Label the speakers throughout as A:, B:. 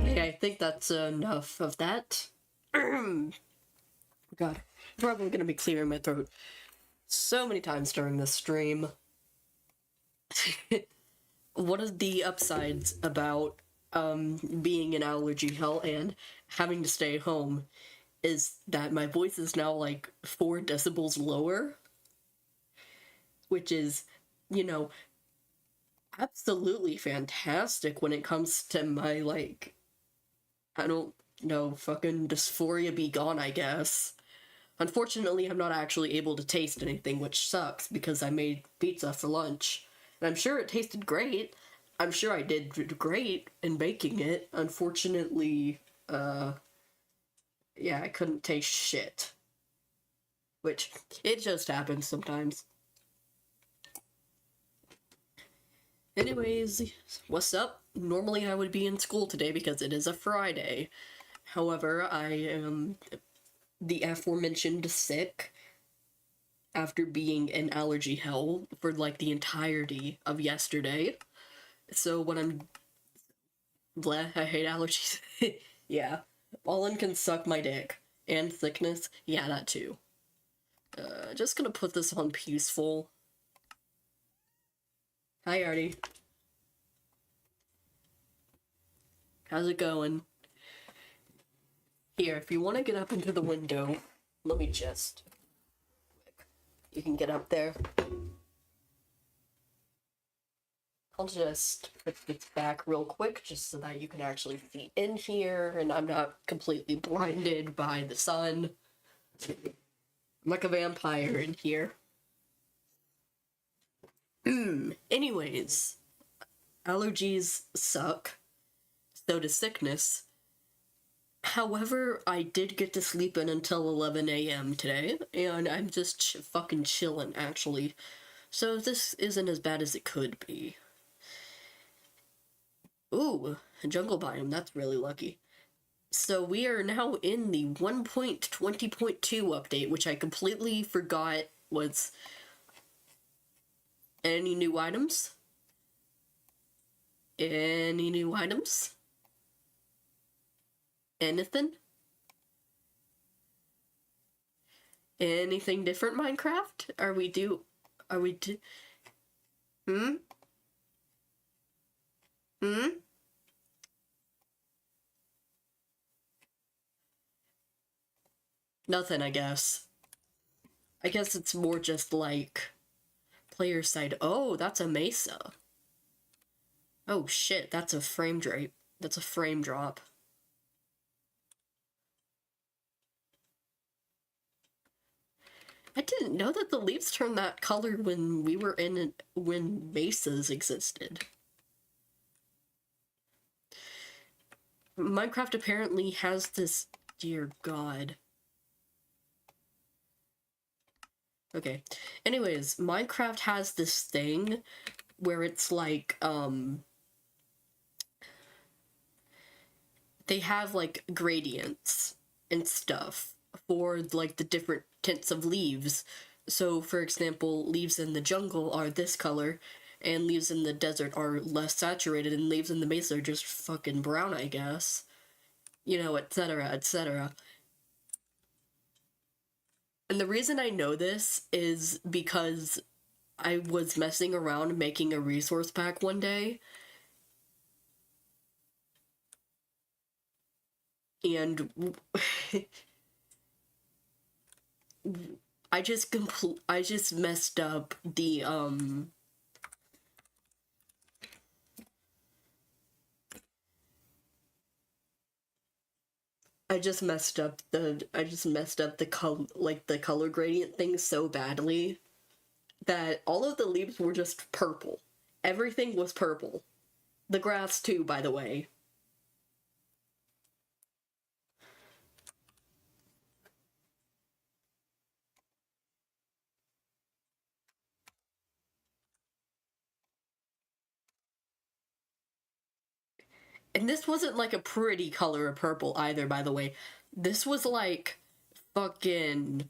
A: Okay, I think that's enough of that. God, probably gonna be clearing my throat so many times during this stream. What are the upsides about being in allergy hell and having to stay home is that my voice is now like 4 decibels lower, which is, you know, absolutely fantastic when it comes to my, like, I don't know, fucking dysphoria be gone, I guess. Unfortunately, I'm not actually able to taste anything, which sucks because I made pizza for lunch. And I'm sure it tasted great. I'm sure I did great in baking it. Unfortunately, yeah, I couldn't taste shit. Which, it just happens sometimes. Anyways, what's up? Normally I would be in school today because it is a Friday. However, I am the aforementioned sick after being in allergy hell for like the entirety of yesterday. So when I'm bleh, I hate allergies. Yeah. Pollen can suck my dick. And sickness, yeah, that too. Just gonna put this on peaceful. Hi, Artie. How's it going? Here, if you want to get up into the window, let me just... You can get up there. I'll just put this back real quick just so that you can actually see in here and I'm not completely blinded by the sun. I'm like a vampire in here. Anyways, allergies suck. So does sickness. However, I did get to sleep in until 11 a.m. today, and I'm just fucking chillin', actually. So this isn't as bad as it could be. Ooh, a jungle biome, that's really lucky. So we are now in the 1.20.2 update, which I completely forgot was... Any new items? Any new items? Anything? Anything different, Minecraft? Are we do... Hmm? Hmm? Nothing, I guess. I guess it's more just like... Player side. Oh, that's a mesa. Oh shit, that's a frame drop. That's a frame drop. I didn't know that the leaves turned that color when we were in it, when mesas existed. Minecraft apparently has this... Dear God. Okay. Anyways, Minecraft has this thing where it's like, they have, like, gradients and stuff for, like, the different tints of leaves. So, for example, leaves in the jungle are this color, and leaves in the desert are less saturated, and leaves in the mesa are just fucking brown, I guess. You know, etc., etc. And the reason I know this is because I was messing around making a resource pack one day, and I just messed up the I just messed up the color gradient thing so badly that all of the leaves were just purple. Everything was purple. The grass too, by the way. And this wasn't like a pretty color of purple either, by the way. This was like fucking...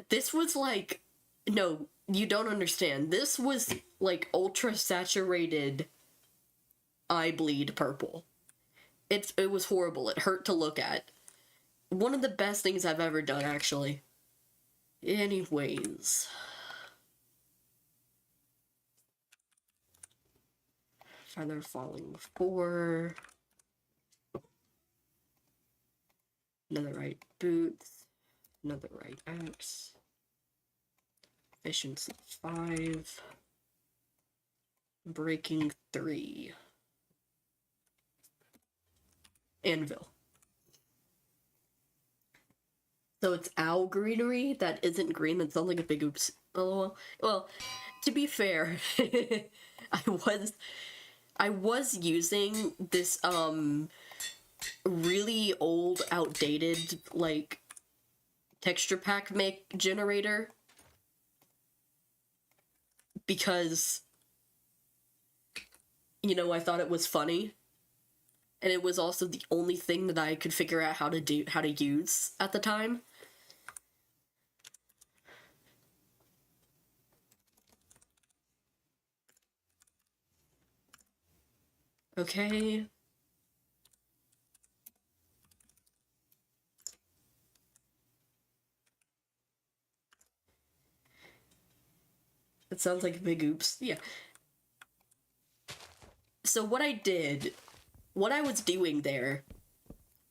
A: This was like... No, You don't understand. This was like ultra saturated eye bleed purple. It was horrible. It hurt to look at. One of the best things I've ever done, actually. Anyways. Feather falling 4. Another right boots. Another right axe. Efficiency 5. Breaking 3. Anvil. So it's owl greenery that isn't green. That sounds like a big oops. Oh well. To be fair, I was using this really old, outdated like texture pack make generator because I thought it was funny. And it was also the only thing that I could figure out how to use at the time. Okay. It sounds like a big oops. Yeah. So what I was doing there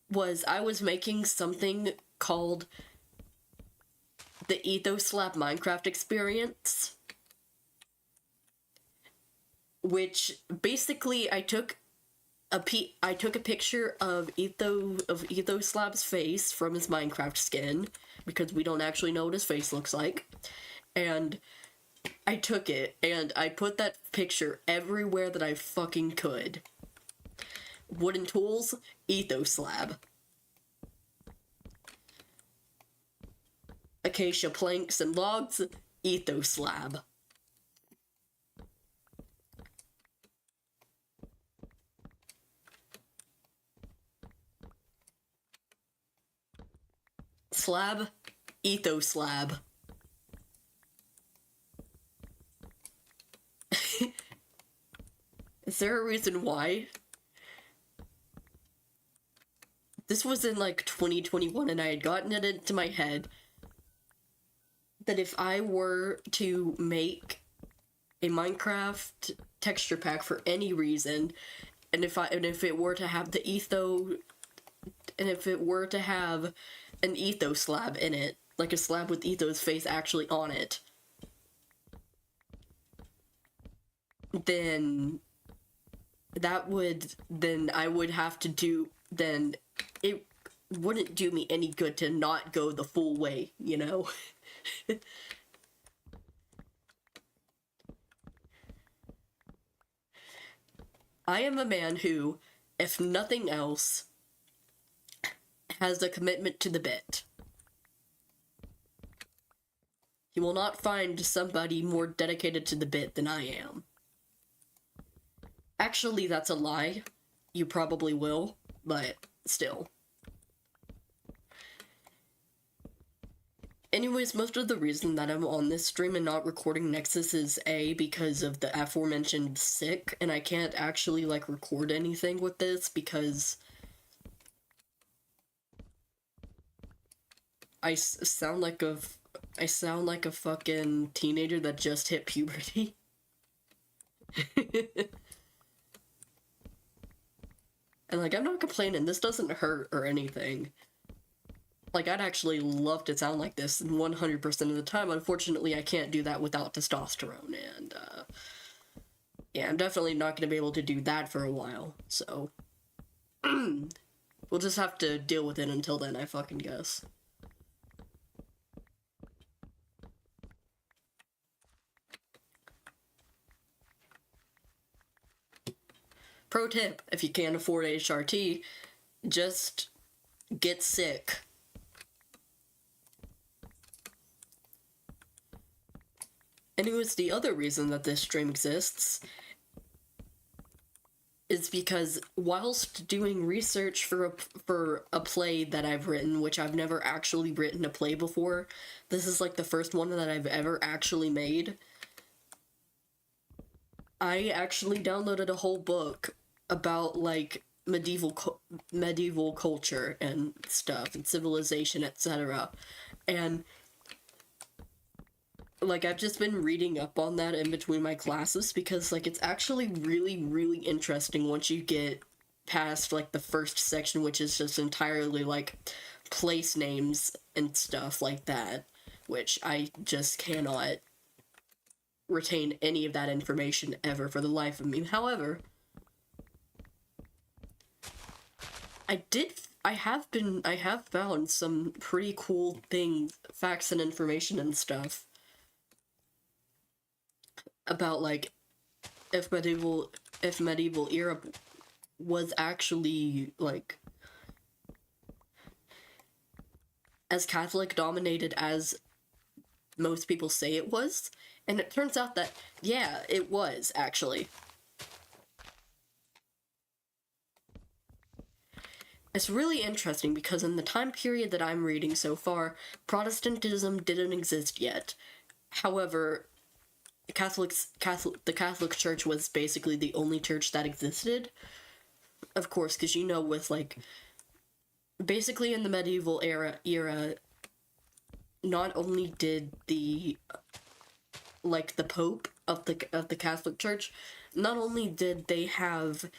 A: was I was making something called the Ethos Lab Minecraft experience, which basically I took a picture of Ethos Lab's face from his Minecraft skin, because we don't actually know what his face looks like, and I took it and I put that picture everywhere that I fucking could. Wooden tools, Ethos Lab. Acacia planks and logs, Ethos Lab. Slab, Ethos Lab. Is there a reason why? This was in like 2021 and I had gotten it into my head that if I were to make a Minecraft texture pack for any reason, and if it were to have the if it were to have an Ethos slab in it, like a slab with Ethos face actually on it, then I would have to do, then it wouldn't do me any good to not go the full way, I am a man who, if nothing else, has a commitment to the bit. You will not find somebody more dedicated to the bit than I am. Actually, that's a lie. You probably will, but still. Anyways, most of the reason that I'm on this stream and not recording Nexus is because of the aforementioned sick, and I can't actually, record anything with this because I sound like a fucking teenager that just hit puberty. And, I'm not complaining. This doesn't hurt or anything. I'd actually love to sound like this 100% of the time. Unfortunately, I can't do that without testosterone, and, yeah, I'm definitely not going to be able to do that for a while, so we'll just have to deal with it until then, I fucking guess. Pro tip, if you can't afford HRT, just get sick. Anyways, the other reason that this stream exists is is because whilst doing research for a play that I've written, which I've never actually written a play before, this is like the first one that I've ever actually made. I actually downloaded a whole book about like medieval culture and stuff and civilization, etc. And like I've just been reading up on that in between my classes because like it's actually really interesting once you get past like the first section, which is just entirely like place names and stuff like that, which I just cannot retain any of that information ever for the life of me. However, I have found some pretty cool things, facts and information and stuff about like if medieval Europe was actually like as Catholic dominated as most people say it was, and it turns out that yeah, it was actually. It's really interesting because in the time period that I'm reading so far, Protestantism didn't exist yet. However, the Catholic Church was basically the only church that existed. Of course, because you know, with like basically in the medieval era, not only did the Pope of the Catholic Church, not only did they have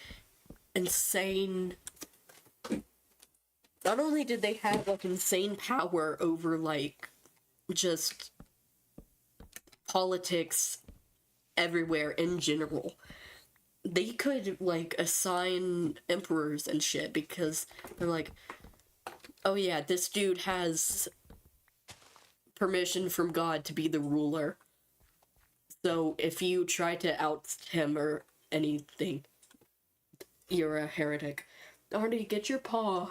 A: insane not only did they have like insane power over like just politics everywhere in general, they could like assign emperors and shit because they're like, oh yeah, this dude has permission from God to be the ruler. So if you try to oust him or anything, you're a heretic. Arnie, get your little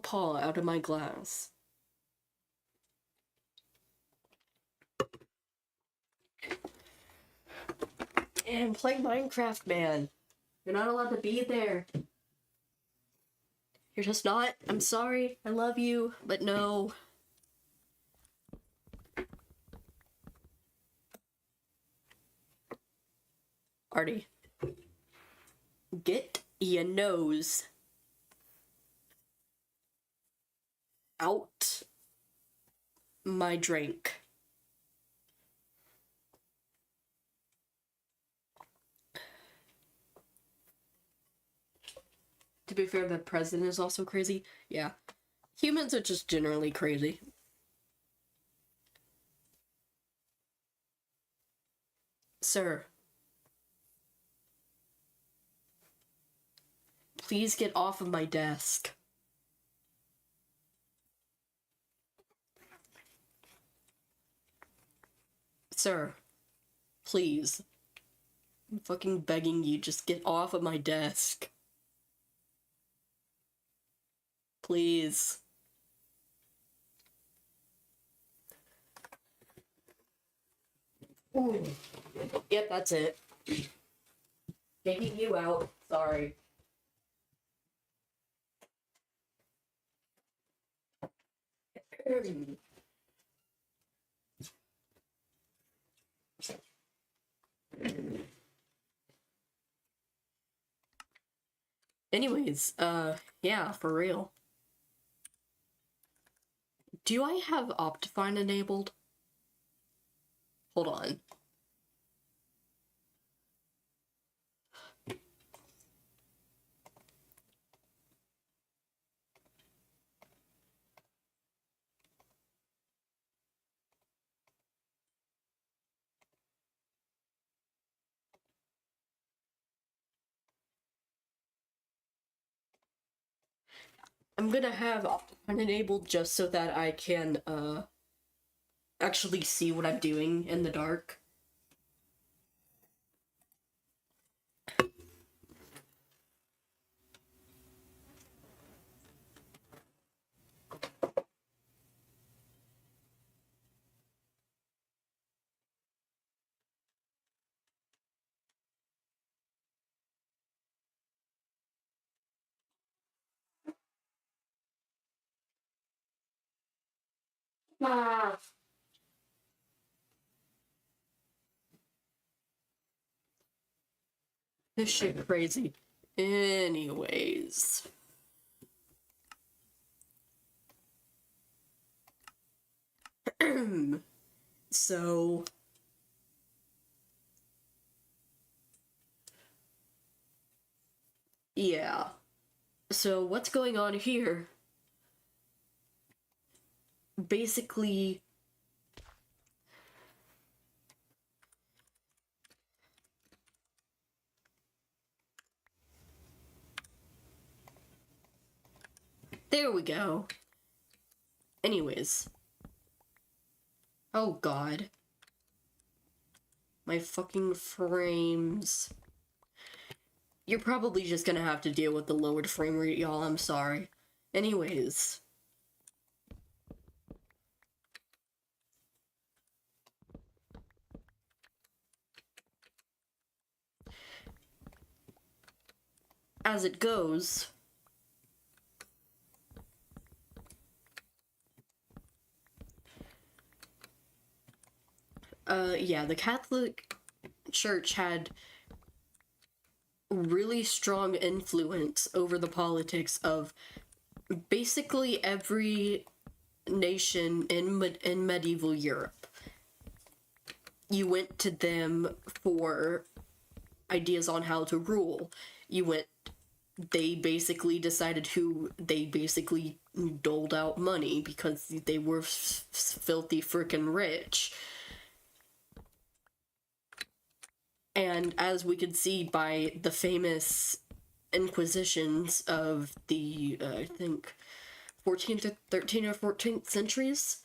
A: paw out of my glass. And play Minecraft, man. You're not allowed to be there. You're just not. I'm sorry. I love you, but no. Artie, get your nose out my drink. To be fair, the president is also crazy. Yeah. Humans are just generally crazy. Sir, please get off of my desk. Sir, please. I'm fucking begging you, just get off of my desk. Please. Ooh. Yep, that's it. Taking you out. Sorry. Anyways, yeah, for real. Do I have Optifine enabled? Hold on. I'm gonna have Optifine enabled just so that I can, actually see what I'm doing in the dark. This shit crazy. Anyways. So... yeah. So what's going on here? Basically... There we go. Anyways. Oh god. My fucking frames. You're probably just gonna have to deal with the lowered frame rate, y'all. I'm sorry. Anyways. As it goes... yeah, the Catholic Church had really strong influence over the politics of basically every nation in medieval Europe. You went to them for ideas on how to rule. They basically decided who they basically doled out money because they were filthy freaking rich. And as we could see by the famous inquisitions of the, I think, 14th, 13th, or 14th centuries,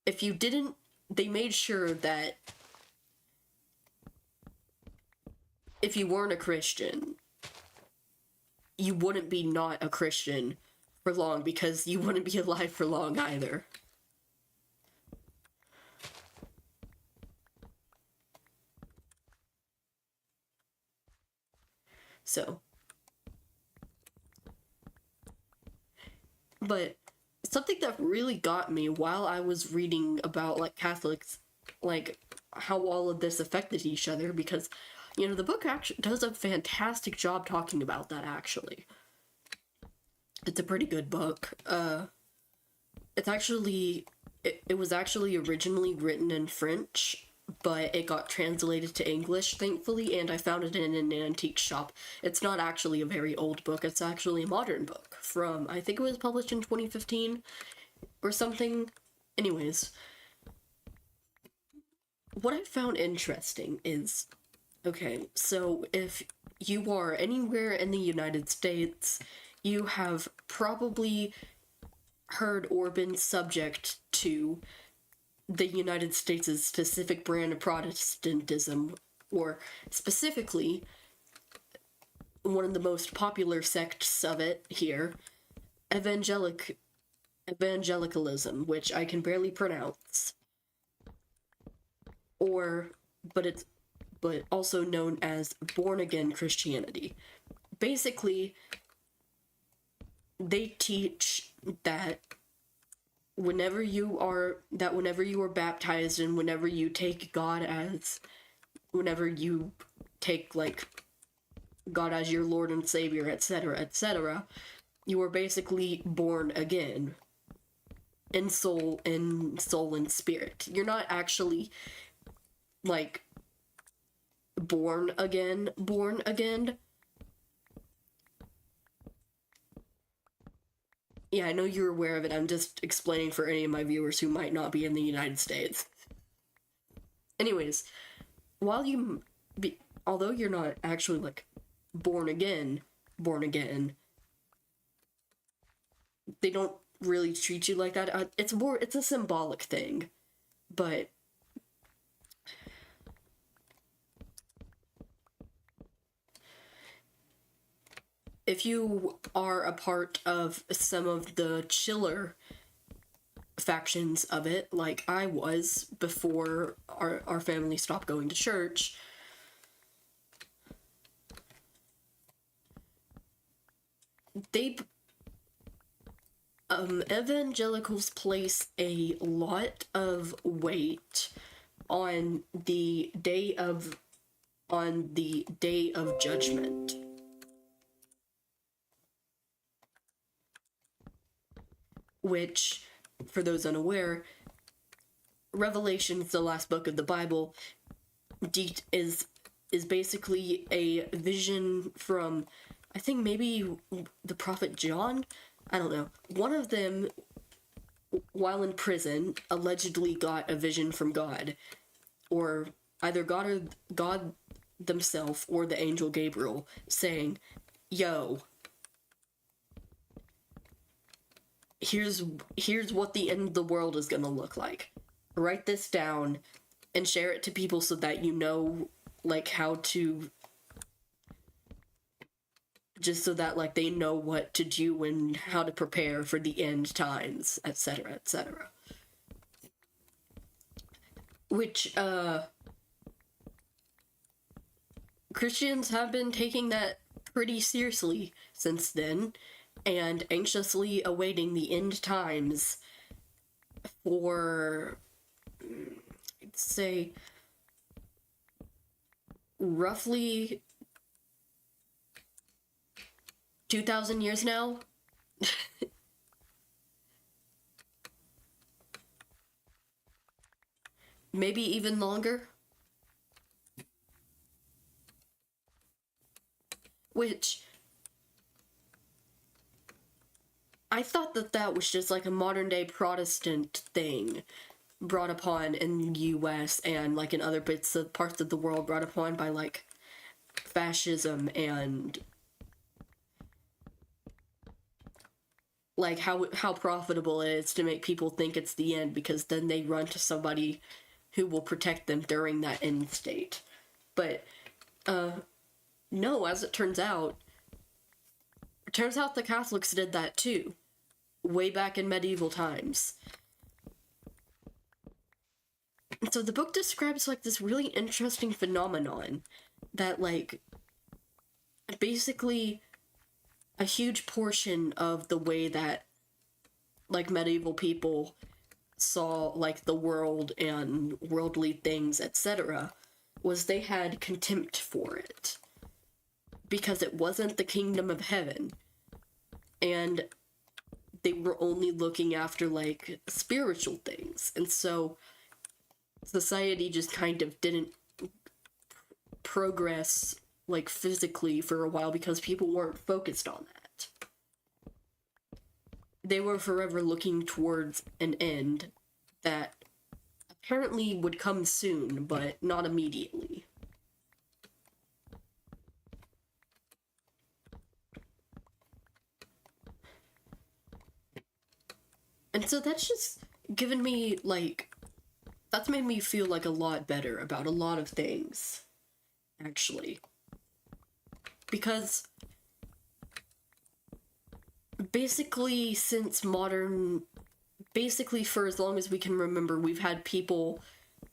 A: if you didn't, they made sure that if you weren't a Christian, you wouldn't be not a Christian for long, because you wouldn't be alive for long either. So. But something that really got me while I was reading about, like, Catholics, like, how all of this affected each other, because, you know, the book actually does a fantastic job talking about that, actually. It's a pretty good book. It's actually... It was actually originally written in French, but it got translated to English, thankfully, and I found it in an antique shop. It's not actually a very old book, it's actually a modern book from, I think it was published in 2015 or something. Anyways, what I found interesting is, okay, so if you are anywhere in the United States, you have probably heard or been subject to the United States' specific brand of Protestantism, or specifically, one of the most popular sects of it here, evangelicalism, which I can barely pronounce, but also known as born-again Christianity. Basically, they teach that whenever you are baptized and whenever you take God as your Lord and Savior, etc., etc., you are basically born again in soul and spirit. You're not actually, like, born again. Yeah, I know you're aware of it. I'm just explaining for any of my viewers who might not be in the United States. Anyways, although you're not actually, like, born again, they don't really treat you like that. It's a symbolic thing, but if you are a part of some of the chiller factions of it, like I was before our family stopped going to church, Evangelicals place a lot of weight on the day of judgment, which, for those unaware, Revelation is the last book of the Bible. Is basically a vision from, I think maybe the prophet John. I don't know. One of them, while in prison, allegedly got a vision from God, or either God themselves or the angel Gabriel, saying, "Yo, here's what the end of the world is gonna look like. Write this down and share it to people so that you know, like, how to, just so that, like, they know what to do and how to prepare for the end times, etc., etc." Which, Christians have been taking that pretty seriously since then, and anxiously awaiting the end times for, say, roughly 2,000 years now. Maybe even longer. Which, I thought that was just like a modern day Protestant thing brought upon in the US and like in other parts of the world, brought upon by like fascism and like how profitable it is to make people think it's the end, because then they run to somebody who will protect them during that end state. But no, as it turns out the Catholics did that too, way back in medieval times. So the book describes like this really interesting phenomenon that, like, basically a huge portion of the way that like medieval people saw like the world and worldly things, etc., was they had contempt for it because it wasn't the kingdom of heaven, and they were only looking after like spiritual things. And so society just kind of didn't progress like physically for a while because people weren't focused on that. They were forever looking towards an end that apparently would come soon, but not immediately. And so that's just given me like, that's made me feel like a lot better about a lot of things, actually. Because basically for as long as we can remember, we've had people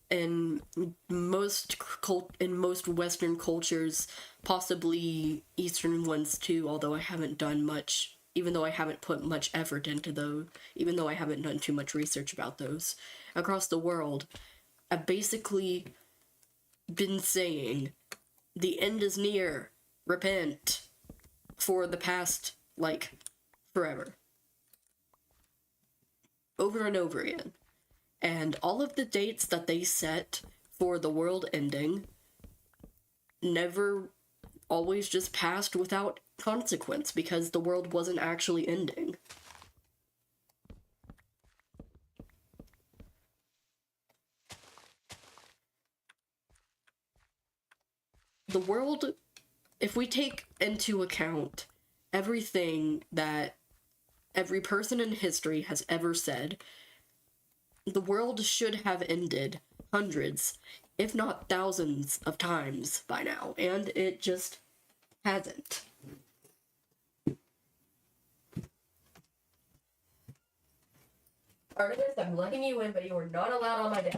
A: in most Western cultures, possibly Eastern ones too, although I haven't done much, even though I haven't put much effort into those, even though I haven't done too much research about those, across the world, I've basically been saying, the end is near, repent, for the past, like, forever. Over and over again. And all of the dates that they set for the world ending never always just passed without consequence, because the world wasn't actually ending. The world, if we take into account everything that every person in history has ever said, the world should have ended hundreds, if not thousands of times by now, and it just hasn't. Artemis, I'm letting you in, but you are not allowed on my desk.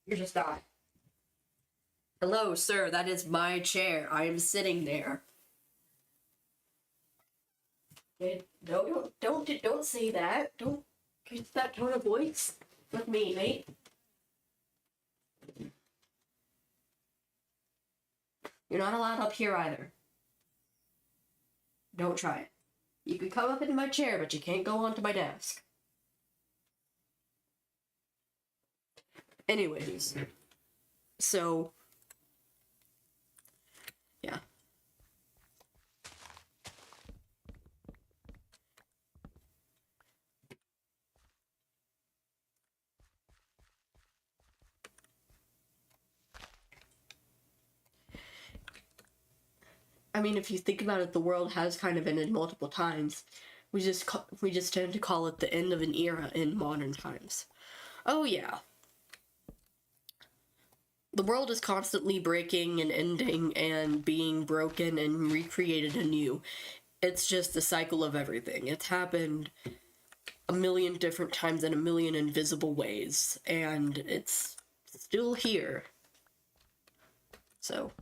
A: You're just not. Hello, sir, that is my chair. I am sitting there. No, don't say that. Don't use that tone of voice with me, mate. You're not allowed up here either. Don't try it. You can come up into my chair, but you can't go onto my desk. Anyways, so yeah. I mean, if you think about it, the world has kind of ended multiple times. We just tend to call it the end of an era in modern times. Oh yeah, the world is constantly breaking and ending and being broken and recreated anew. It's just the cycle of everything. It's happened a million different times in a million invisible ways, and it's still here. So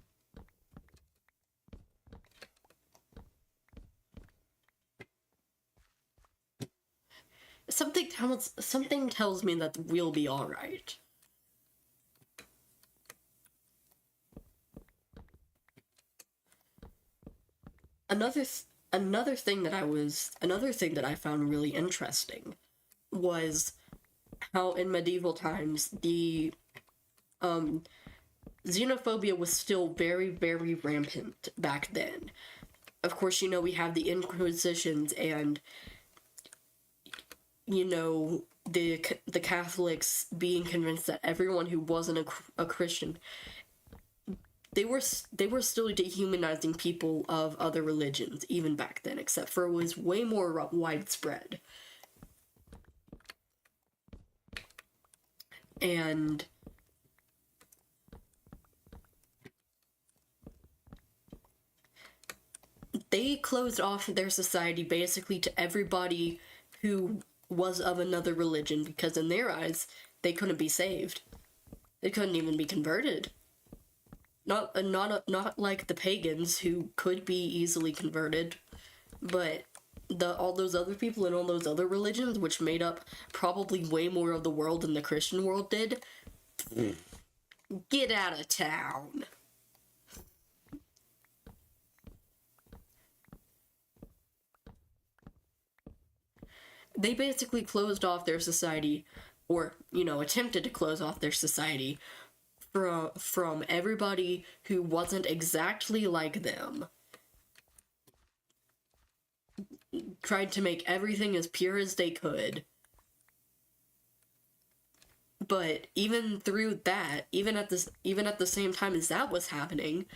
A: something tells me that we'll be all right. Another th- another thing that I found really interesting was how in medieval times the um xenophobia was still very rampant back then. Of course, we have the Inquisitions and the Catholics being convinced that everyone who wasn't a Christian, they were still dehumanizing people of other religions even back then, except for it was way more widespread. And they closed off their society basically to everybody who was of another religion because in their eyes they couldn't be saved. They couldn't even be converted. Not like the pagans who could be easily converted, but all those other people in all those other religions, which made up probably way more of the world than the Christian world did, get out of town. They basically closed off their society, or attempted to close off their society from everybody who wasn't exactly like them. Tried to make everything as pure as they could. But even through that, even at the same time as that was happening,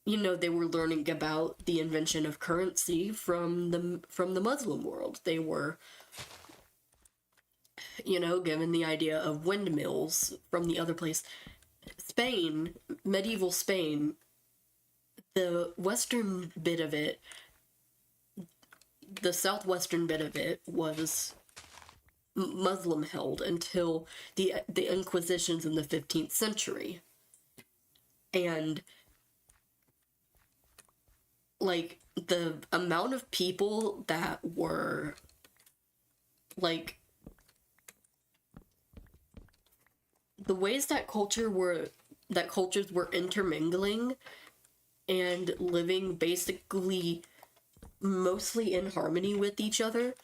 A: they were learning about the invention of currency from the Muslim world. They were given the idea of windmills from the other place. Spain, medieval Spain, the western bit of it, the southwestern bit of it was Muslim held until the Inquisitions in the 15th century. And like the amount of people that were like the ways that cultures were intermingling and living basically mostly in harmony with each other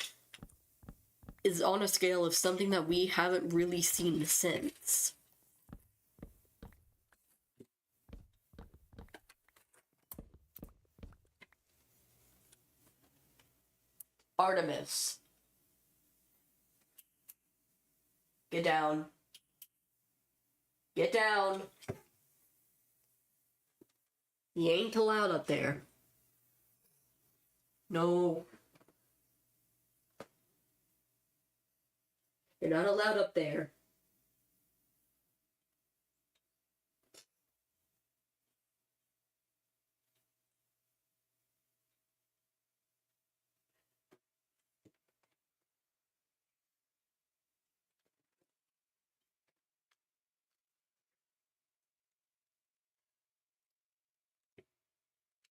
A: is on a scale of something that we haven't really seen since. Artemis, get down. Get down. You ain't allowed up there. No. You're not allowed up there.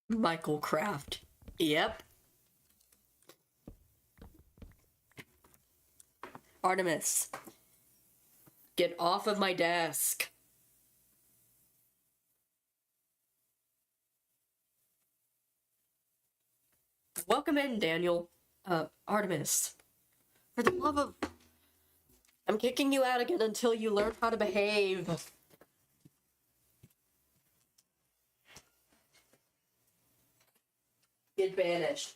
A: Michael Kraft. Yep. Artemis, get off of my desk. Welcome in, Daniel. Artemis. For the love of... I'm kicking you out again until you learn how to behave. Get banished.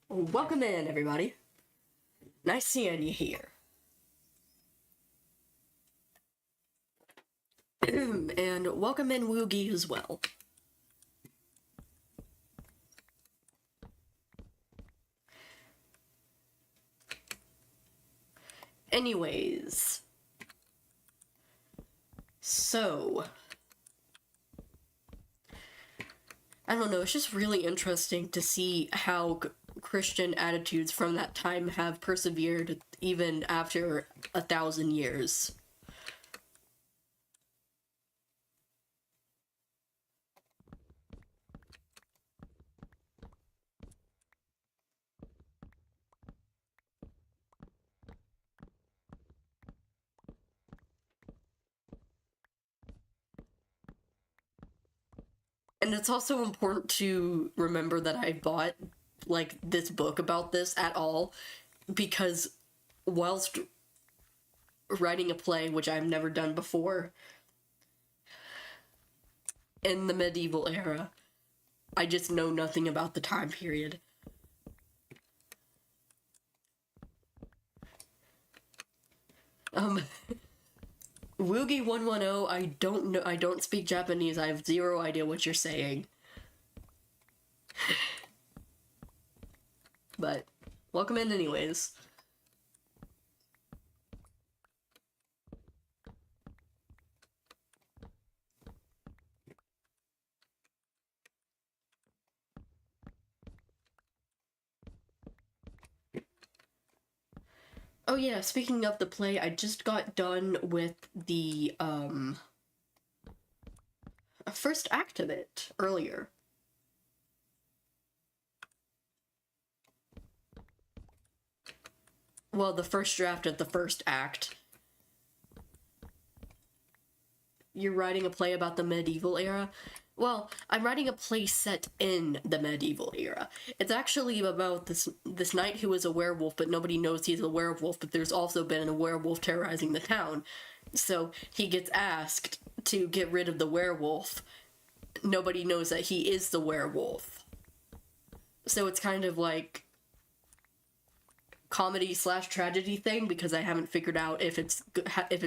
A: Welcome in, everybody. Nice seeing you here. And welcome in Woogie as well. Anyways. So... I don't know, it's just really interesting to see how Christian attitudes from that time have persevered even after 1,000 years. And it's also important to remember that I bought, like, this book about this at all, because whilst writing a play, which I've never done before, in the medieval era, I just know nothing about the time period. Woogie 110, I don't know, I don't speak Japanese, I have zero idea what you're saying. But, welcome in anyways. Oh yeah, speaking of the play, I just got done with the, first act of it earlier. Well, the first draft of the first act. You're writing a play about the medieval era? Well, I'm writing a play set in the medieval era. It's actually about this knight who is a werewolf, but nobody knows he's a werewolf, but there's also been a werewolf terrorizing the town. So he gets asked to get rid of the werewolf. Nobody knows that he is the werewolf. So it's kind of like comedy/tragedy thing, because I haven't figured out if it's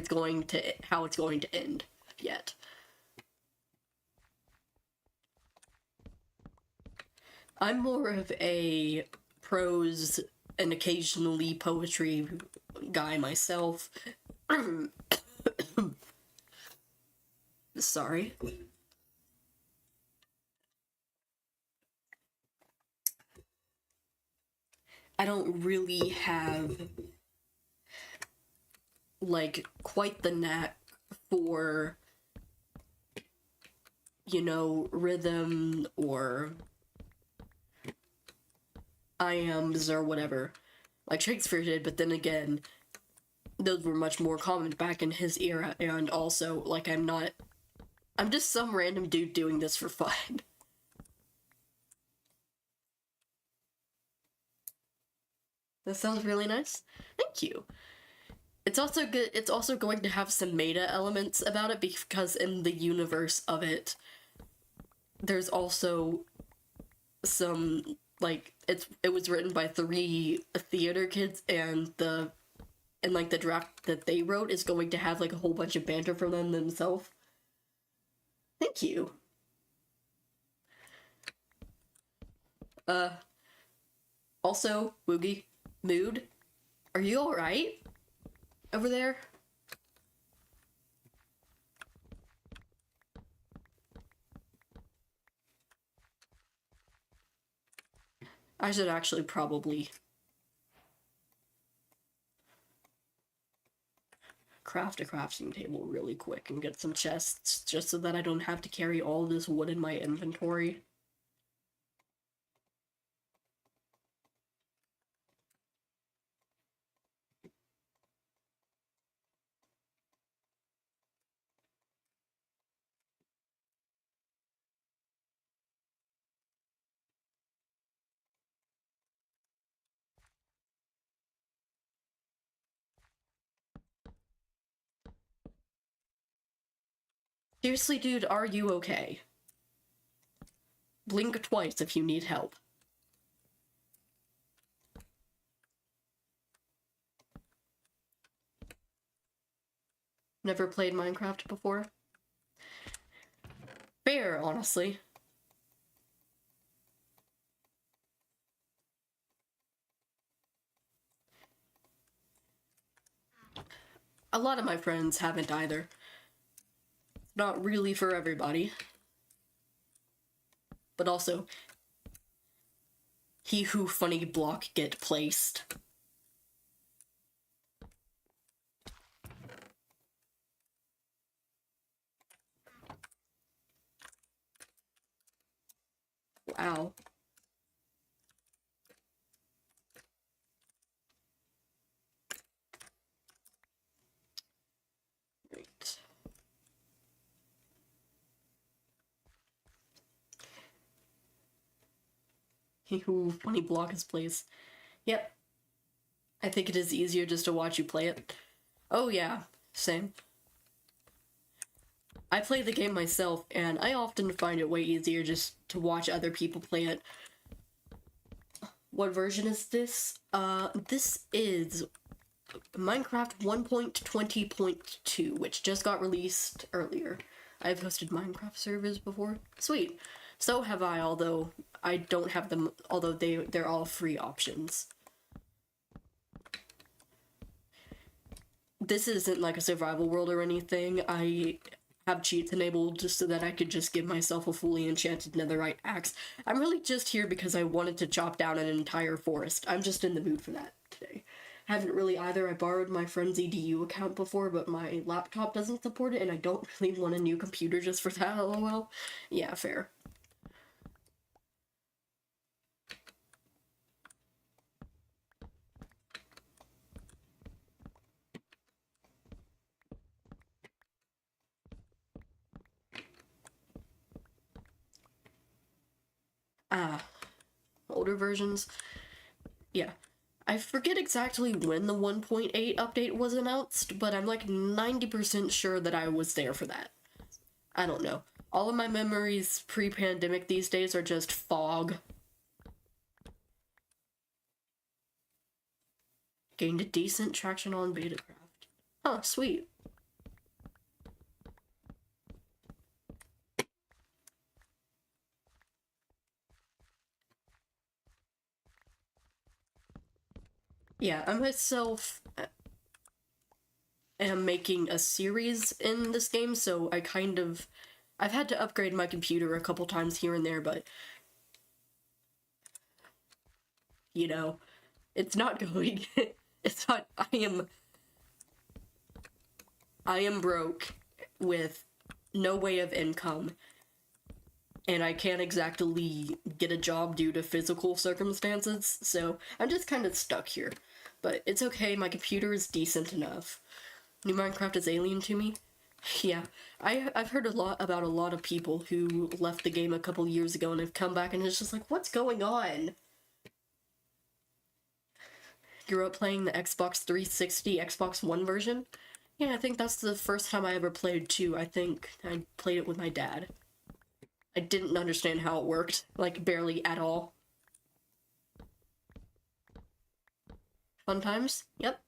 A: going to how it's going to end yet. I'm more of a prose and occasionally poetry guy myself. Sorry. I don't really have, like, quite the knack for, you know, rhythm or iambs or whatever, like Shakespeare did, but then again, those were much more common back in his era, and also, like, I'm just some random dude doing this for fun. That sounds really nice. Thank you. It's also good. It's also going to have some meta elements about it, because in the universe of it, there's also some, like, it was written by 3 theater kids, and the draft that they wrote is going to have, like, a whole bunch of banter from them themselves. Thank you. Also, Woogie, Mood, are you alright? Over there? I should actually probably craft a crafting table really quick and get some chests, just so that I don't have to carry all this wood in my inventory. Seriously, dude, are you okay? Blink twice if you need help. Never played Minecraft before? Fair, honestly. A lot of my friends haven't either. Not really for everybody. But also, he who funny block get placed. Wow. Right. He who funny block is placed. Yep. I think it is easier just to watch you play it. Oh yeah, same. I play the game myself, and I often find it way easier just to watch other people play it. What version is this? This is Minecraft 1.20.2, which just got released earlier. I've hosted Minecraft servers before. Sweet. So have I, although I don't have them, although they're all free options. This isn't like a survival world or anything. I have cheats enabled just so that I could just give myself a fully enchanted netherite axe. I'm really just here because I wanted to chop down an entire forest. I'm just in the mood for that today. Haven't really either. I borrowed my friend's EDU account before, but my laptop doesn't support it, and I don't really want a new computer just for that, lol. Yeah, fair. Ah, older versions. Yeah. I forget exactly when the 1.8 update was announced, but I'm like 90% sure that I was there for that. I don't know. All of my memories pre-pandemic these days are just fog. Gained a decent traction on Betacraft. Huh, sweet. Yeah, I myself am making a series in this game, so I've had to upgrade my computer a couple times here and there, but you know, it's not going. It's not. I am broke with no way of income, and I can't exactly get a job due to physical circumstances, so I'm just kind of stuck here. But it's okay, my computer is decent enough. New Minecraft is alien to me. Yeah, I've heard a lot about a lot of people who left the game a couple years ago and have come back and it's just like, what's going on? Grew up playing the Xbox 360, Xbox One version? Yeah, I think that's the first time I ever played 2. I think I played it with my dad. I didn't understand how it worked, like, barely at all. Fun times? Yep.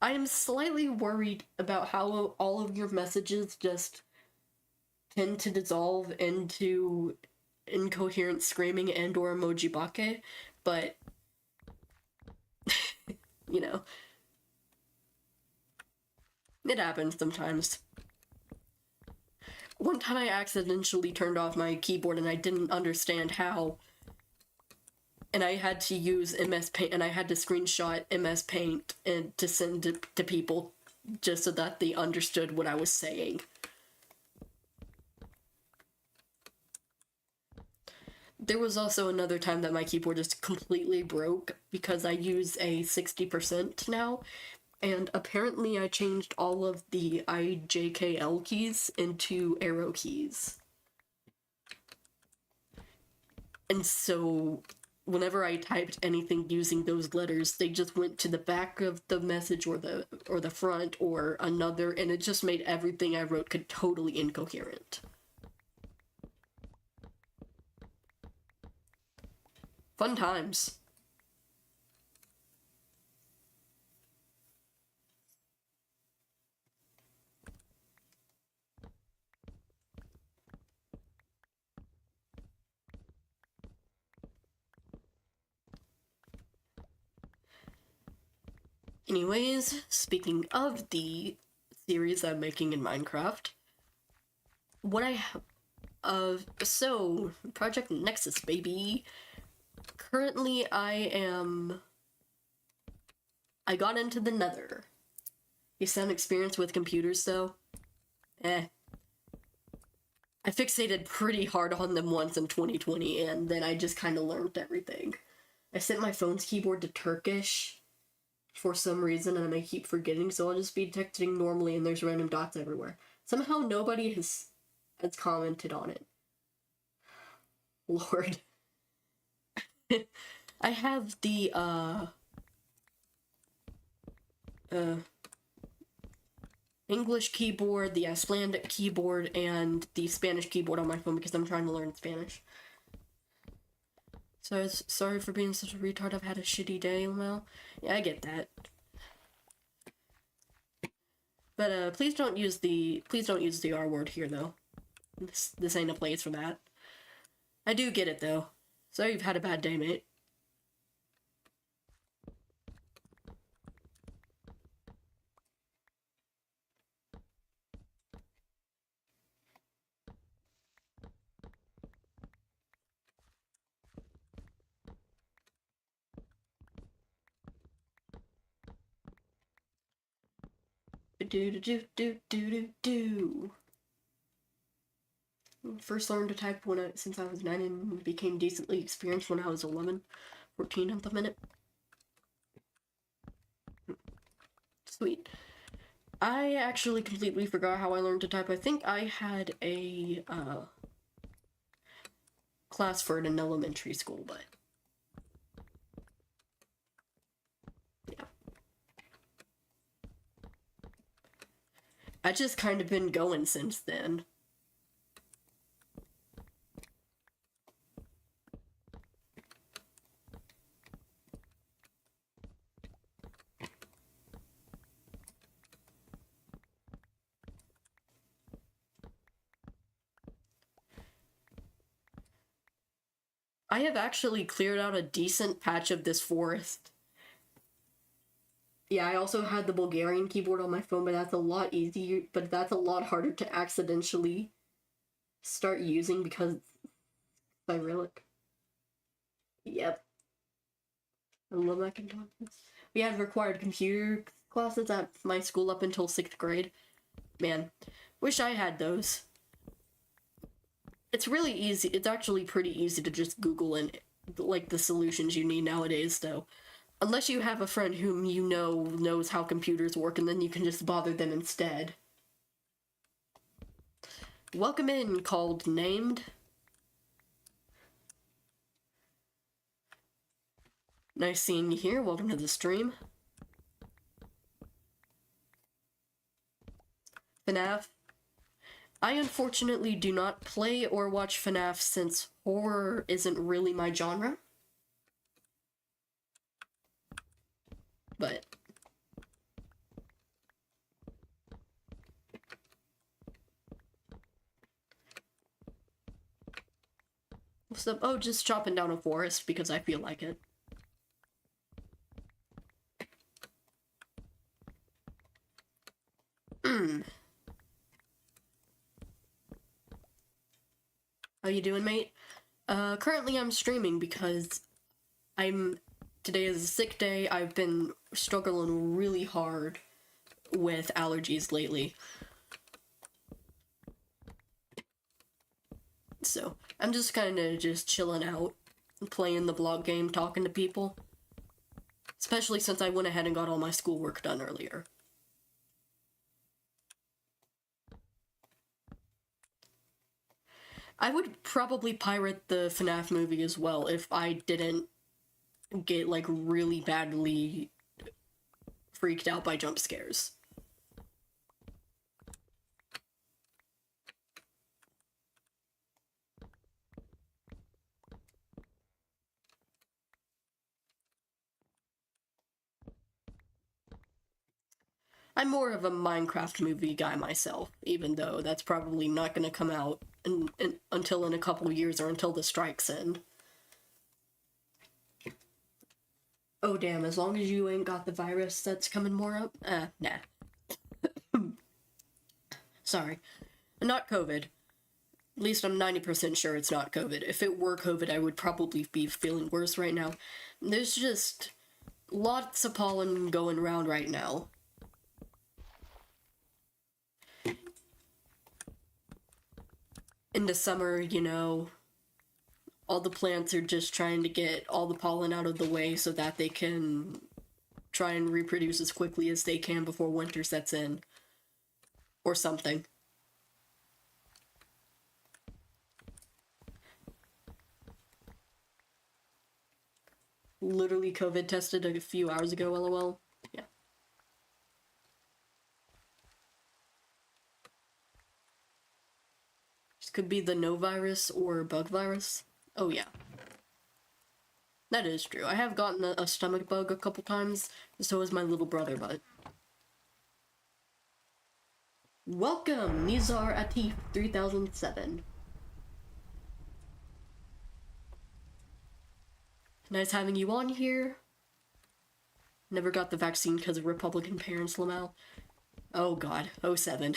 A: I am slightly worried about how all of your messages just tend to dissolve into incoherent screaming and or emoji bake, but you know, it happens sometimes. one time I accidentally turned off my keyboard and I didn't understand how. And I had to use MS Paint, and I had to screenshot MS Paint and to send to people just so that they understood what I was saying. There was also another time that my keyboard just completely broke because I use a 60% now, and apparently I changed all of the IJKL keys into arrow keys. And so whenever I typed anything using those letters, they just went to the back of the message or the front or another, and it just made everything I wrote totally incoherent. Fun times. Anyways, speaking of the series I'm making in Minecraft, what I so Project Nexus, baby. Currently I got into the Nether. You sound experienced with computers though? I fixated pretty hard on them once in 2020, and then I just kind of learned everything. I set my phone's keyboard to Turkish for some reason, and I may keep forgetting, so I'll just be texting normally and there's random dots everywhere. Somehow nobody has commented on it. Lord. I have the, English keyboard, the Icelandic keyboard, and the Spanish keyboard on my phone because I'm trying to learn Spanish. So sorry for being such a retard. I've had a shitty day, Mel. Yeah, I get that. But please don't use the R word here though. This ain't a place for that. I do get it though. Sorry you've had a bad day, mate. Do. First learned to type since I was 9 and became decently experienced when I was 11. 14 at the minute. Sweet. I actually completely forgot how I learned to type. I think I had a class for it in elementary school, but yeah. I just kind of been going since then. I have actually cleared out a decent patch of this forest. Yeah, I also had the Bulgarian keyboard on my phone, but that's a lot easier, but that's a lot harder to accidentally start using because it's Cyrillic. Yep. I love Macintosh. We had required computer classes at my school up until 6th grade. Man, wish I had those. It's really easy. It's actually pretty easy to just Google and like the solutions you need nowadays, though. Unless you have a friend whom you know knows how computers work, and then you can just bother them instead. Welcome in, called named. Nice seeing you here. Welcome to the stream. FNAF. I unfortunately do not play or watch FNAF since horror isn't really my genre. But what's up? Oh, just chopping down a forest because I feel like it. How you doing, mate? Currently I'm streaming because today is a sick day. I've been struggling really hard with allergies lately. So, I'm just kinda just chilling out, playing the blog game, talking to people. Especially since I went ahead and got all my schoolwork done earlier. I would probably pirate the FNAF movie as well if I didn't get, like, really badly freaked out by jump scares. I'm more of a Minecraft movie guy myself, even though that's probably not going to come out until in a couple years or until the strikes end. Oh damn, as long as you ain't got the virus that's coming more up? Nah. Sorry. Not COVID. At least I'm 90% sure it's not COVID. If it were COVID, I would probably be feeling worse right now. There's just lots of pollen going around right now. In the summer, you know, all the plants are just trying to get all the pollen out of the way so that they can try and reproduce as quickly as they can before winter sets in. Or something. Literally COVID tested a few hours ago, lol. Yeah. This could be the no virus or bug virus. Oh yeah. That is true. I have gotten a stomach bug a couple times, so has my little brother, but... Welcome, Nizar Atif 3007. Nice having you on here. Never got the vaccine because of Republican parents, Lamau. Oh god, 07.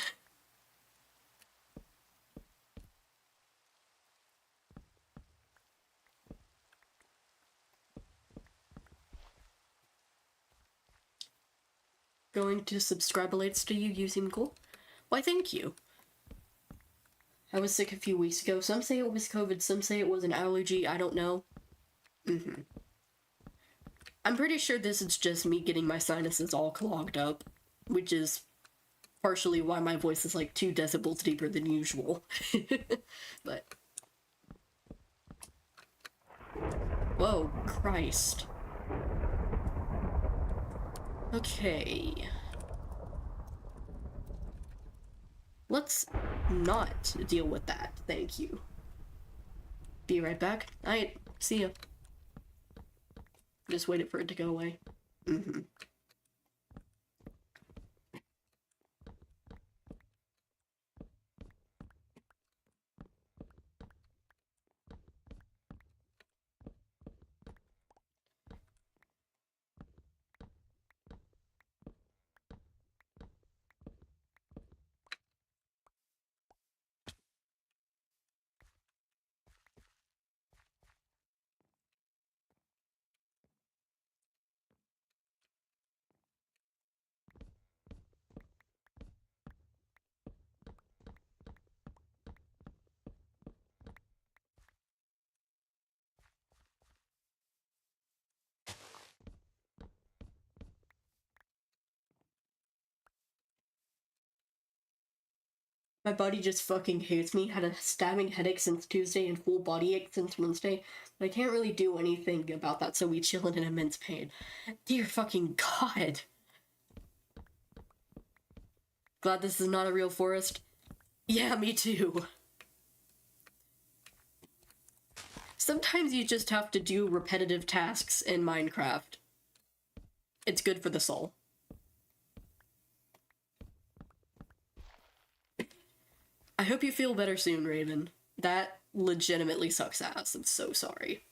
A: Going to subscribe alerts to you, you seem cool. Why, thank you. I was sick a few weeks ago. Some say it was COVID, some say it was an allergy, I don't know. I'm pretty sure this is just me getting my sinuses all clogged up, which is partially why my voice is like 2 decibels deeper than usual. But... Whoa, Christ. Okay. Let's not deal with that, thank you. Be right back. Alright, see ya. Just waited for it to go away. My body just fucking hates me. Had a stabbing headache since Tuesday and full body ache since Wednesday. But I can't really do anything about that, so we chill in immense pain. Dear fucking god. Glad this is not a real forest. Yeah, me too. Sometimes you just have to do repetitive tasks in Minecraft. It's good for the soul. I hope you feel better soon, Raven. That legitimately sucks ass. I'm so sorry.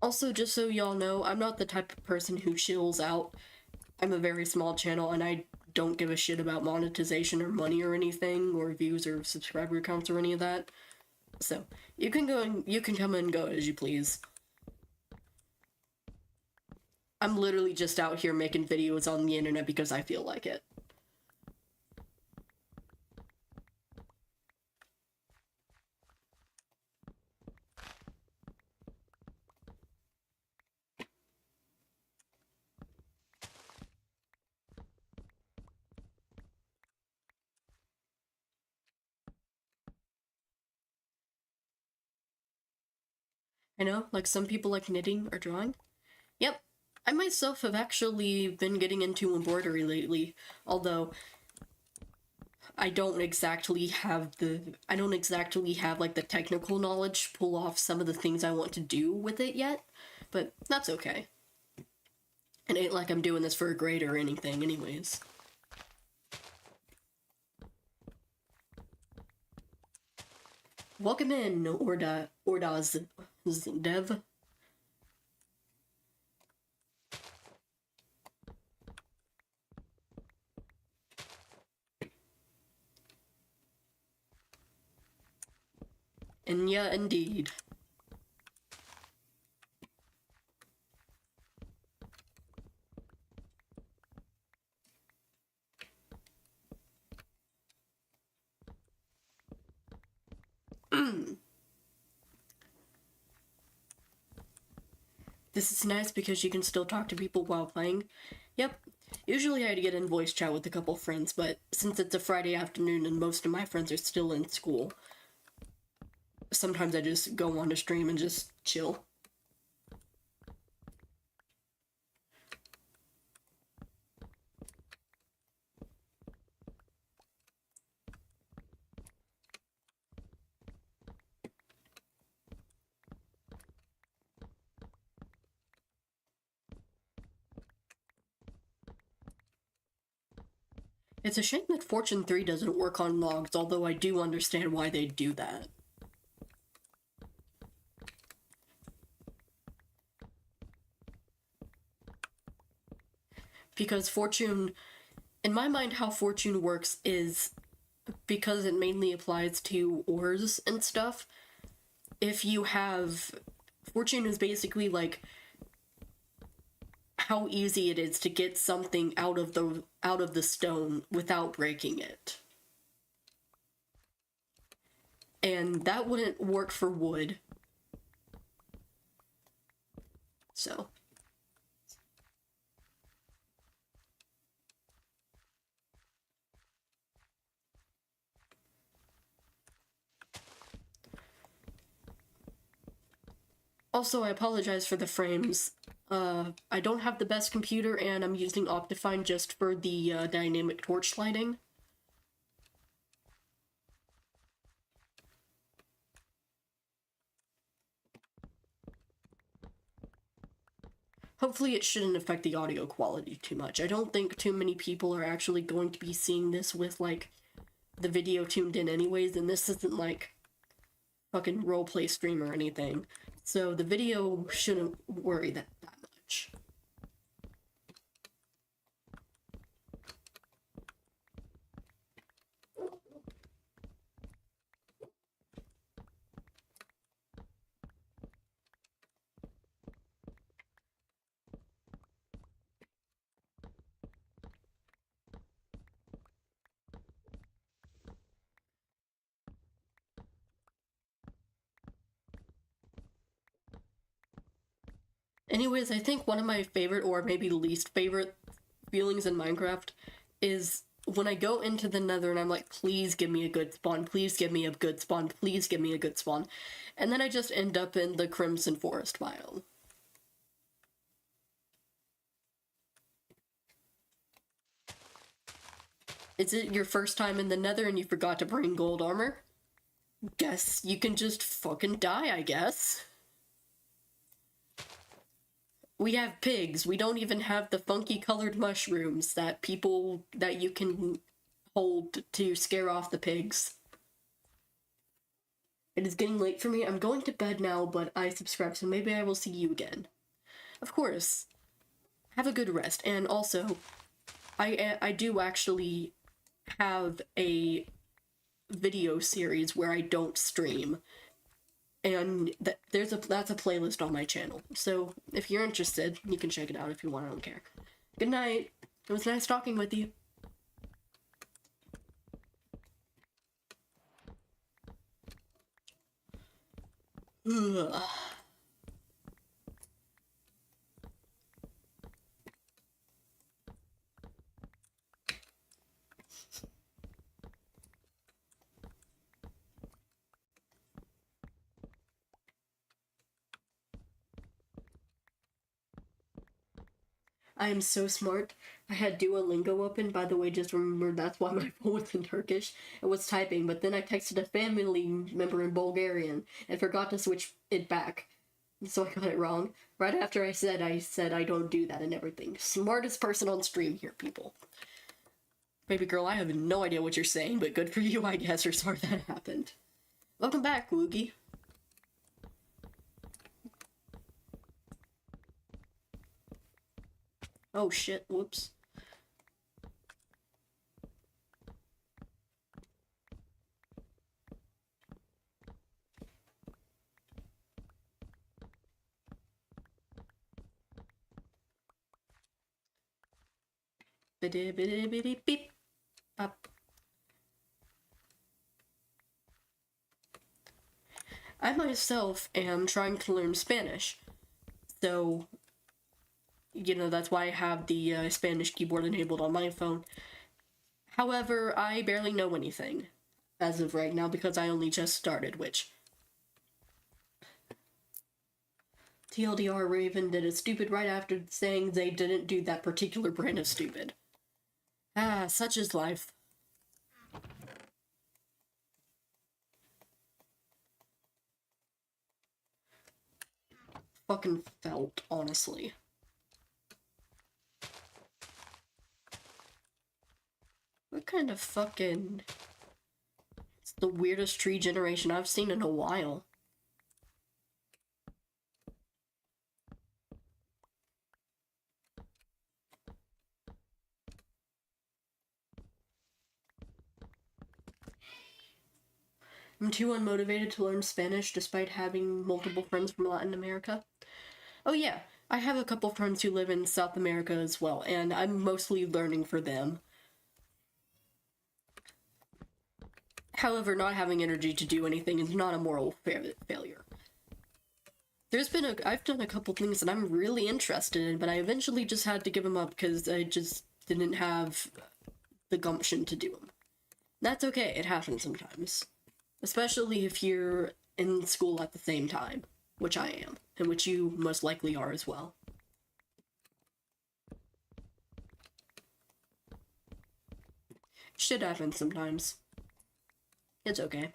A: Also, just so y'all know, I'm not the type of person who chills out. I'm a very small channel, and I don't give a shit about monetization or money or anything, or views or subscriber counts or any of that. So, you can go and you can come and go as you please. I'm literally just out here making videos on the internet because I feel like it. I know, like some people like knitting or drawing. Yep, I myself have actually been getting into embroidery lately, although I don't exactly have like the technical knowledge to pull off some of the things I want to do with it yet, but that's okay. It ain't like I'm doing this for a grade or anything anyways. Welcome in, Ordaz Dev. And yeah, indeed. This is nice because you can still talk to people while playing. Yep. Usually I'd get in voice chat with a couple friends, but since it's a Friday afternoon and most of my friends are still in school, sometimes I just go on to stream and just chill. It's a shame that Fortune 3 doesn't work on logs, although I do understand why they do that. Because Fortune, in my mind, how Fortune works is because it mainly applies to ores and stuff. If you have. Fortune is basically like how easy it is to get something out of the stone without breaking it. And that wouldn't work for wood. So. Also, I apologize for the frames. I don't have the best computer, and I'm using Optifine just for the dynamic torch lighting. Hopefully it shouldn't affect the audio quality too much. I don't think too many people are actually going to be seeing this with, like, the video tuned in anyways, and this isn't, like, fucking roleplay stream or anything. So the video shouldn't worry that much. Anyways, I think one of my favorite, or maybe least favorite, feelings in Minecraft is when I go into the Nether and I'm like, please give me a good spawn, please give me a good spawn, please give me a good spawn. And then I just end up in the Crimson Forest biome. Is it your first time in the Nether and you forgot to bring gold armor? Guess you can just fucking die, I guess. We have pigs. We don't even have the funky colored mushrooms that you can hold to scare off the pigs. It is getting late for me. I'm going to bed now, but I subscribe, so maybe I will see you again. Of course. Have a good rest. And also, I do actually have a video series where I don't stream. And that's a playlist on my channel. So if you're interested, you can check it out if you want. I don't care. Good night. It was nice talking with you. Ugh. I am so smart. I had Duolingo open, by the way, just remember that's why my phone was in Turkish. It was typing, but then I texted a family member in Bulgarian and forgot to switch it back. So I got it wrong. Right after I said I don't do that and everything. Smartest person on stream here, people. Baby girl, I have no idea what you're saying, but good for you, I guess, or sorry that happened. Welcome back, Woogie. Oh shit, whoops. Biddy biddy biddy beep. Pop. I myself am trying to learn Spanish, so, you know, that's why I have the Spanish keyboard enabled on my phone. However, I barely know anything as of right now because I only just started, which... TLDR, Raven did it stupid right after saying they didn't do that particular brand of stupid. Ah, such is life. Fucking felt, honestly. What kind of fucking... It's the weirdest tree generation I've seen in a while. I'm too unmotivated to learn Spanish despite having multiple friends from Latin America. Oh yeah, I have a couple friends who live in South America as well, and I'm mostly learning for them. However, not having energy to do anything is not a moral failure. I've done a couple things that I'm really interested in, but I eventually just had to give them up because I just didn't have the gumption to do them. That's okay, it happens sometimes. Especially if you're in school at the same time, which I am, and which you most likely are as well. Shit happens sometimes. It's okay.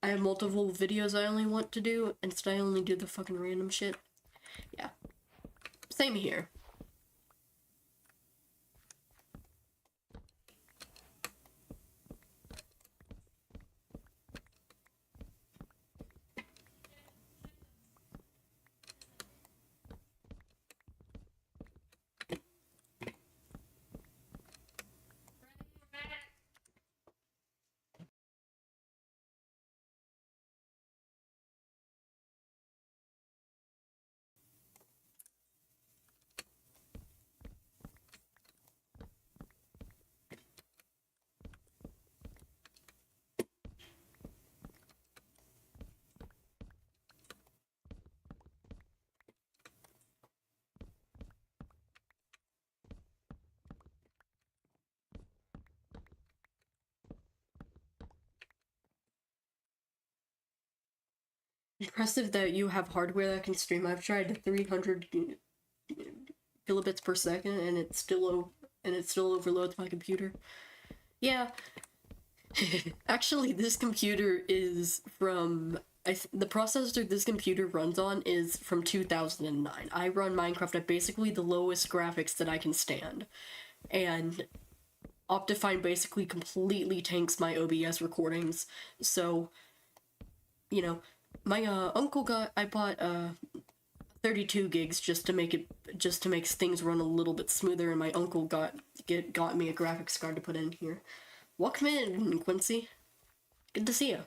A: I have multiple videos I only want to do, instead I only do the fucking random shit. Yeah. Same here. Impressive that you have hardware that can stream. I've tried 300 kilobits per second, and it still overloads my computer. Yeah, actually, this computer is from. The processor this computer runs on is from 2009. I run Minecraft at basically the lowest graphics that I can stand, and Optifine basically completely tanks my OBS recordings. So, you know, my uncle I bought 32 gigs just to make things run a little bit smoother, and my uncle got me a graphics card to put in here. Welcome in, Quincy. Good to see you.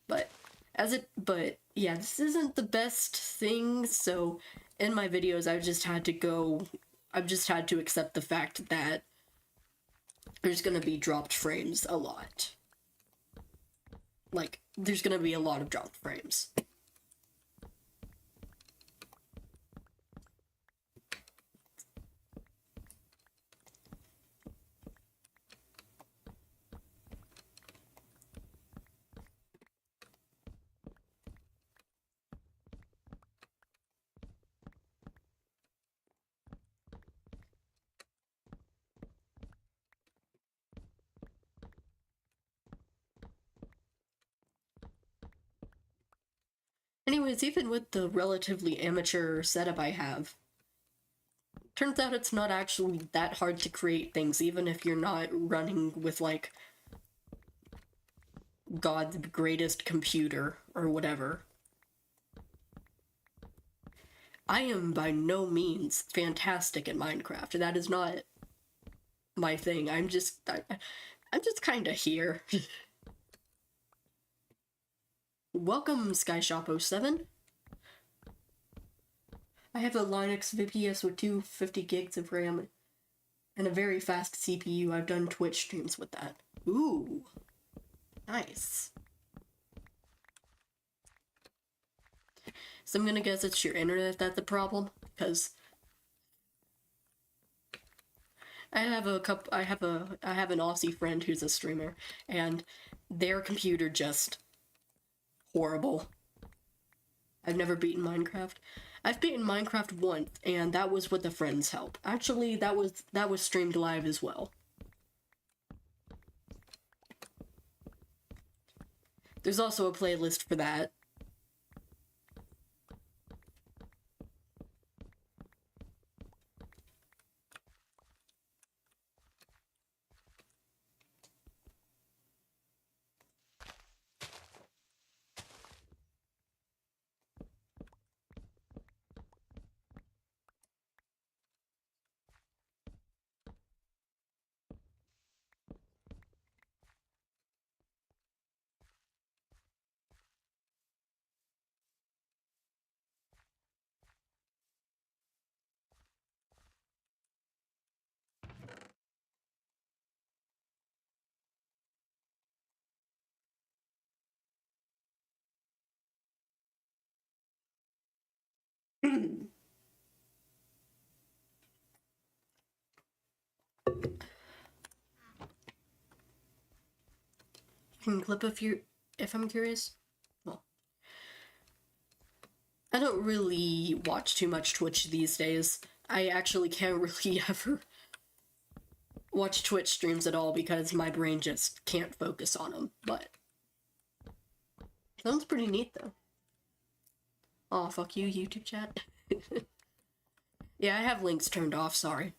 A: But yeah, this isn't the best thing, so in my videos I've just had to accept the fact that there's gonna be dropped frames a lot. Like, there's gonna be a lot of dropped frames. Anyways, even with the relatively amateur setup I have, turns out it's not actually that hard to create things, even if you're not running with, like, God's greatest computer or whatever. I am by no means fantastic at Minecraft. That is not my thing. I'm just kind of here. Welcome, SkyShop07. I have a Linux VPS with 250 gigs of RAM and a very fast CPU. I've done Twitch streams with that. Ooh, nice. So I'm gonna guess it's your internet that's the problem, because I have an Aussie friend who's a streamer, and their computer just horrible. I've never beaten Minecraft. I've beaten Minecraft once, and that was with a friend's help. Actually, that was streamed live as well. There's also a playlist for that. You can clip if I'm curious. Well, I don't really watch too much Twitch these days. I actually can't really ever watch Twitch streams at all because my brain just can't focus on them, but sounds pretty neat though. Aw, fuck you, YouTube chat. Yeah, I have links turned off, sorry.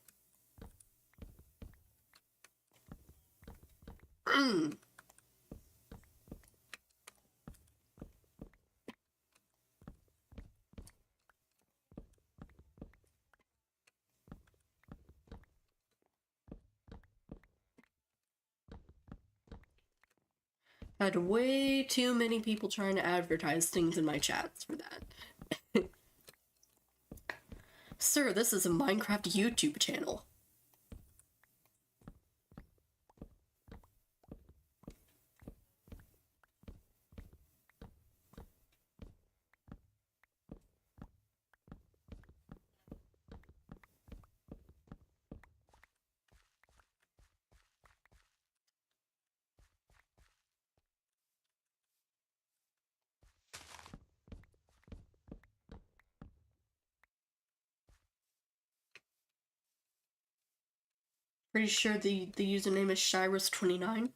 A: Had way too many people trying to advertise things in my chats for that. Sir, this is a Minecraft YouTube channel. Pretty sure the username is Shyrus29.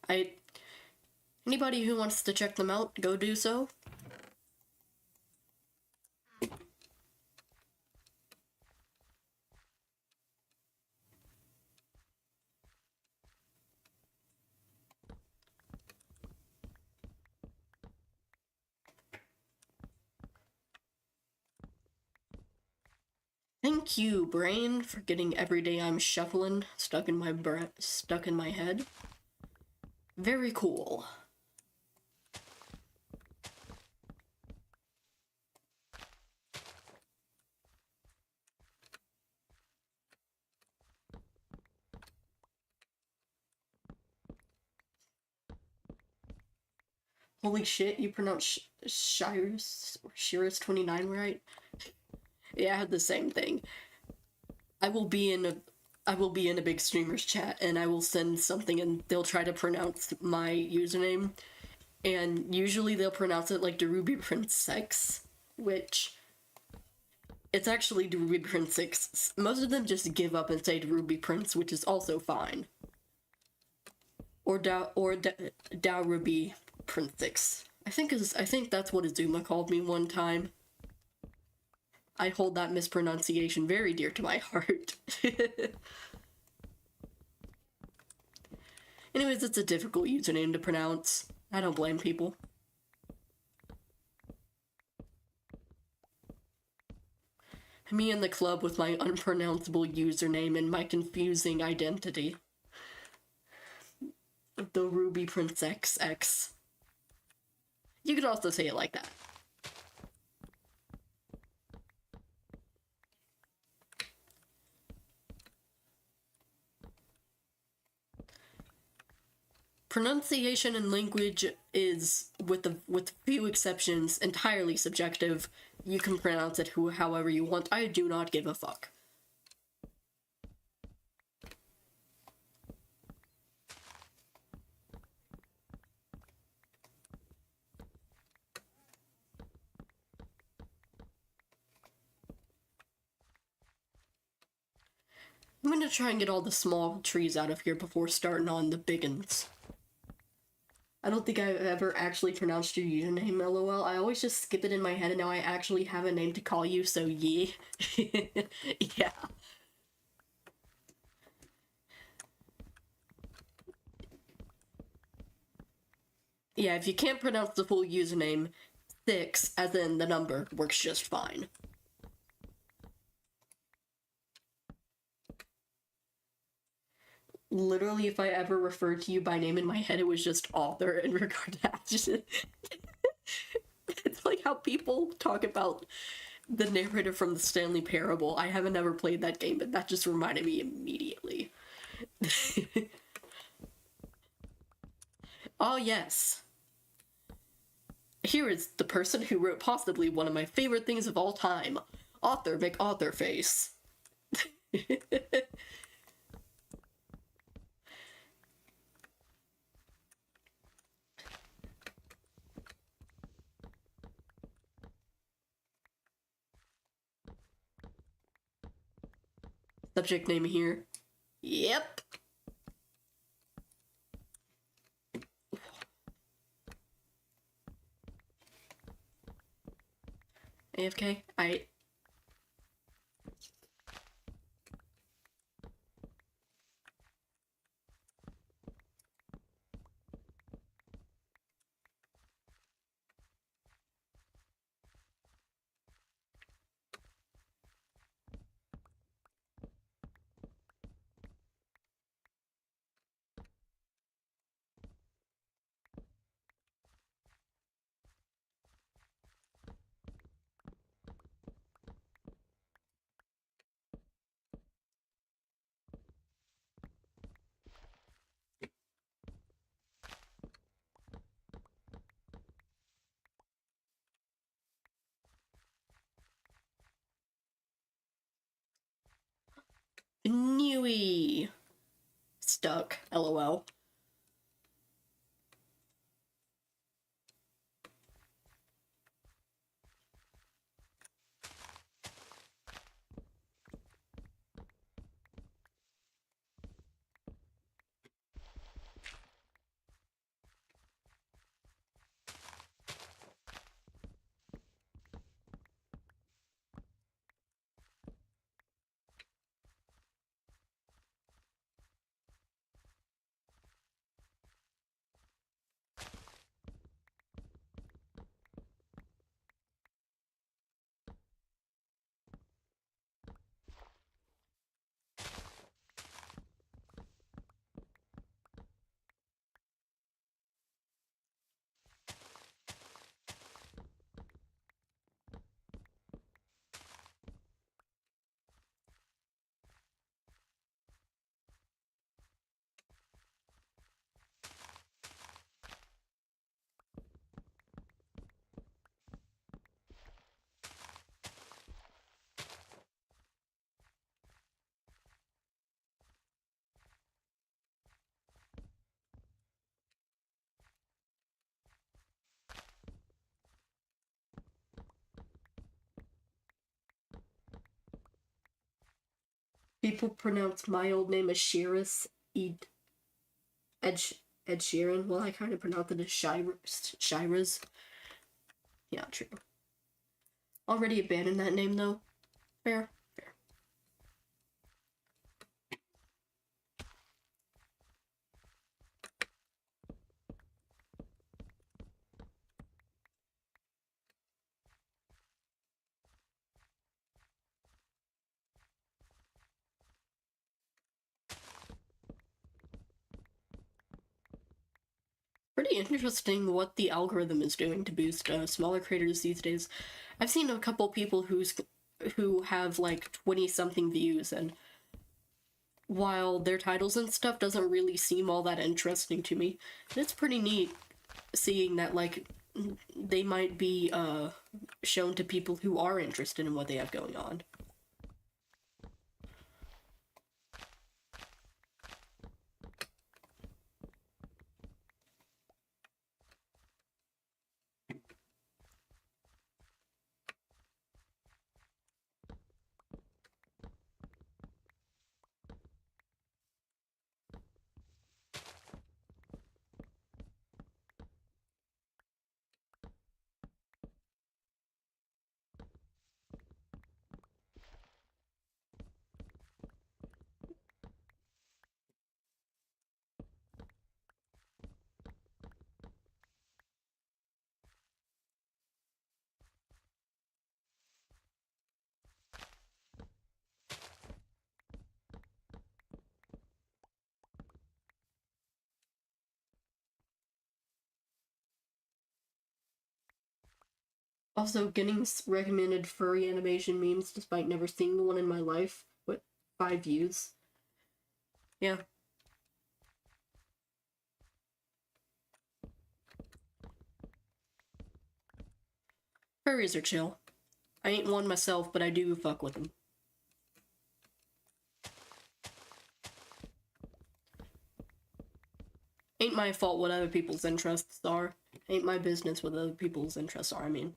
A: I Anybody who wants to check them out, go do so. Thank you, brain, for getting "Every Day I'm Shuffling" stuck in my head. Very cool. Holy shit, you pronounce Shyrus29 right? Yeah, I had the same thing. I will be in a big streamers chat and I will send something and they'll try to pronounce my username, and usually they'll pronounce it like Ruby Princess, which it's actually Ruby Princess. Most of them just give up and say Ruby Prince, which is also fine. Or Da Ruby Princess. I think that's what Azuma called me one time. I hold that mispronunciation very dear to my heart. Anyways, it's a difficult username to pronounce. I don't blame people. Me in the club with my unpronounceable username and my confusing identity. The Ruby Princess X. You could also say it like that. Pronunciation in language is, with few exceptions, entirely subjective. You can pronounce it however you want. I do not give a fuck. I'm gonna try and get all the small trees out of here before starting on the big ones. I don't think I've ever actually pronounced your username, lol. I always just skip it in my head, and now I actually have a name to call you, so yeah. Yeah. Yeah, if you can't pronounce the full username, 6, as in the number, works just fine. Literally, if I ever referred to you by name in my head, it was just author in regard to action. It's like how people talk about the narrator from the Stanley Parable. I haven't ever played that game, but that just reminded me immediately. Oh, yes. Here is the person who wrote possibly one of my favorite things of all time. Author McAuthor face. Subject name here. Yep. AFK? Newy. Stuck. LOL. People pronounce my old name as Shiris Ed Ed, Ed Sheeran. Well, I kind of pronounce it as Shiras. Yeah, true. Already abandoned that name though. Fair. Pretty interesting what the algorithm is doing to boost smaller creators these days. I've seen a couple people who have like 20 something views, and while their titles and stuff doesn't really seem all that interesting to me, it's pretty neat seeing that like they might be shown to people who are interested in what they have going on. Also, getting recommended furry animation memes despite never seeing one in my life with 5 views. Yeah. Furries are chill. I ain't one myself, but I do fuck with them. Ain't my fault what other people's interests are. Ain't my business what other people's interests are, I mean.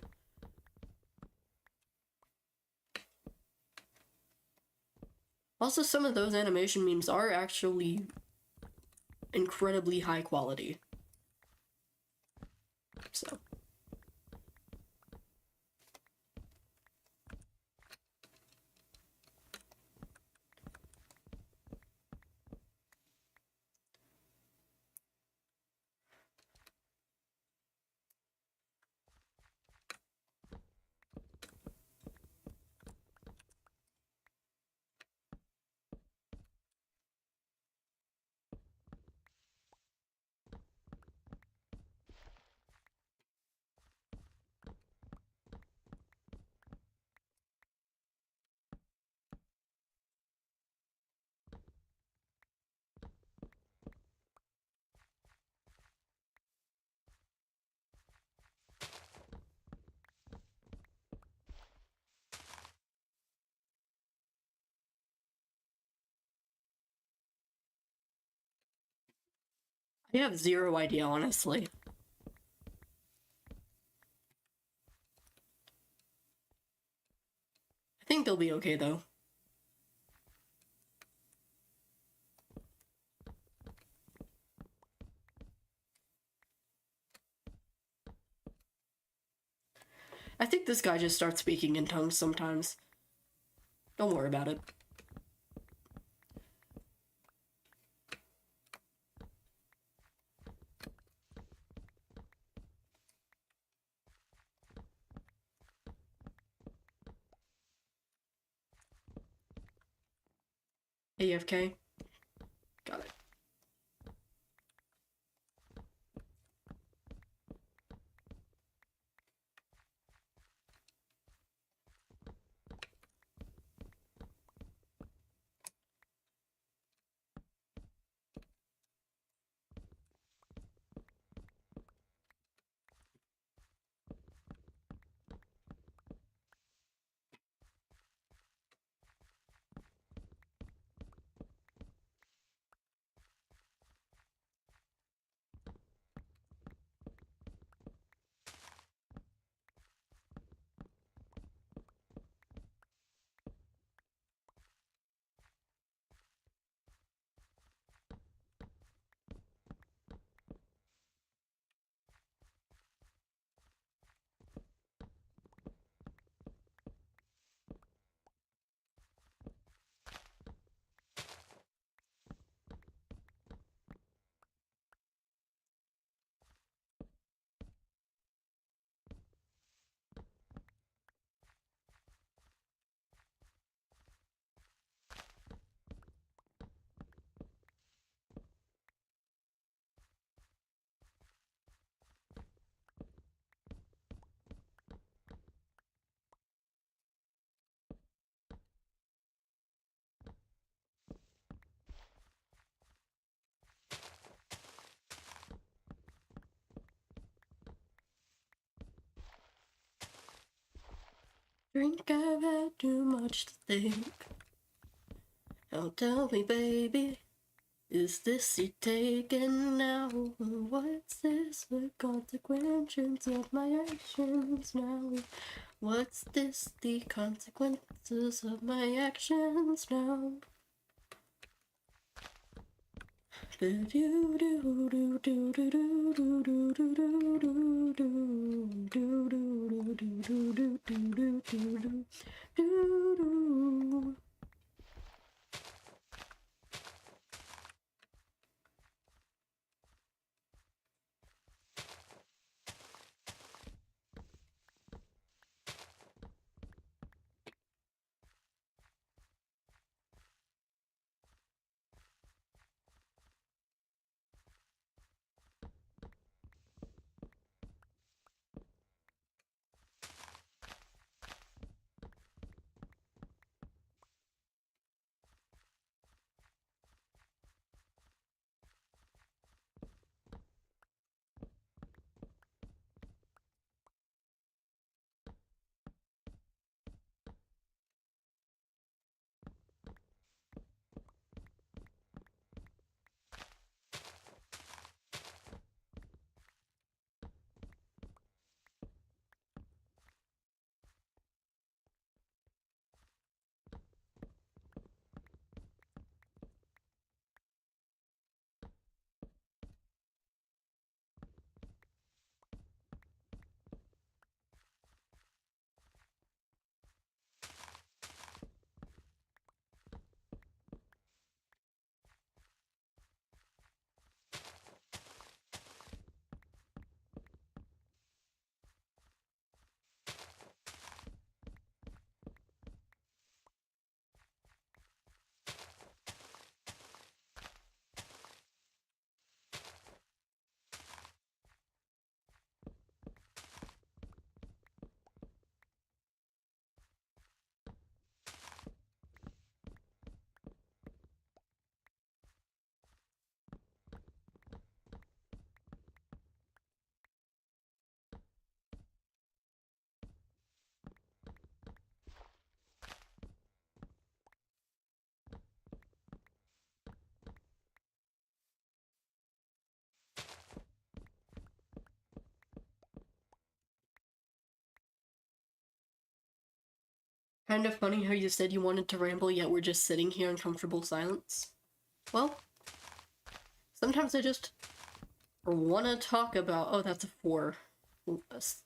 A: Also, some of those animation memes are actually incredibly high quality. So. I have zero idea, honestly. I think they'll be okay, though. I think this guy just starts speaking in tongues sometimes. Don't worry about it. AFK? Got it. Drink, I've had too much to think. Now tell me, baby, is this you taking now? What's this? The consequences of my actions now? What's this? The consequences of my actions now? Kind of funny how you said you wanted to ramble, yet we're just sitting here in comfortable silence. Well, sometimes I just want to talk about. Oh, that's a 4. That's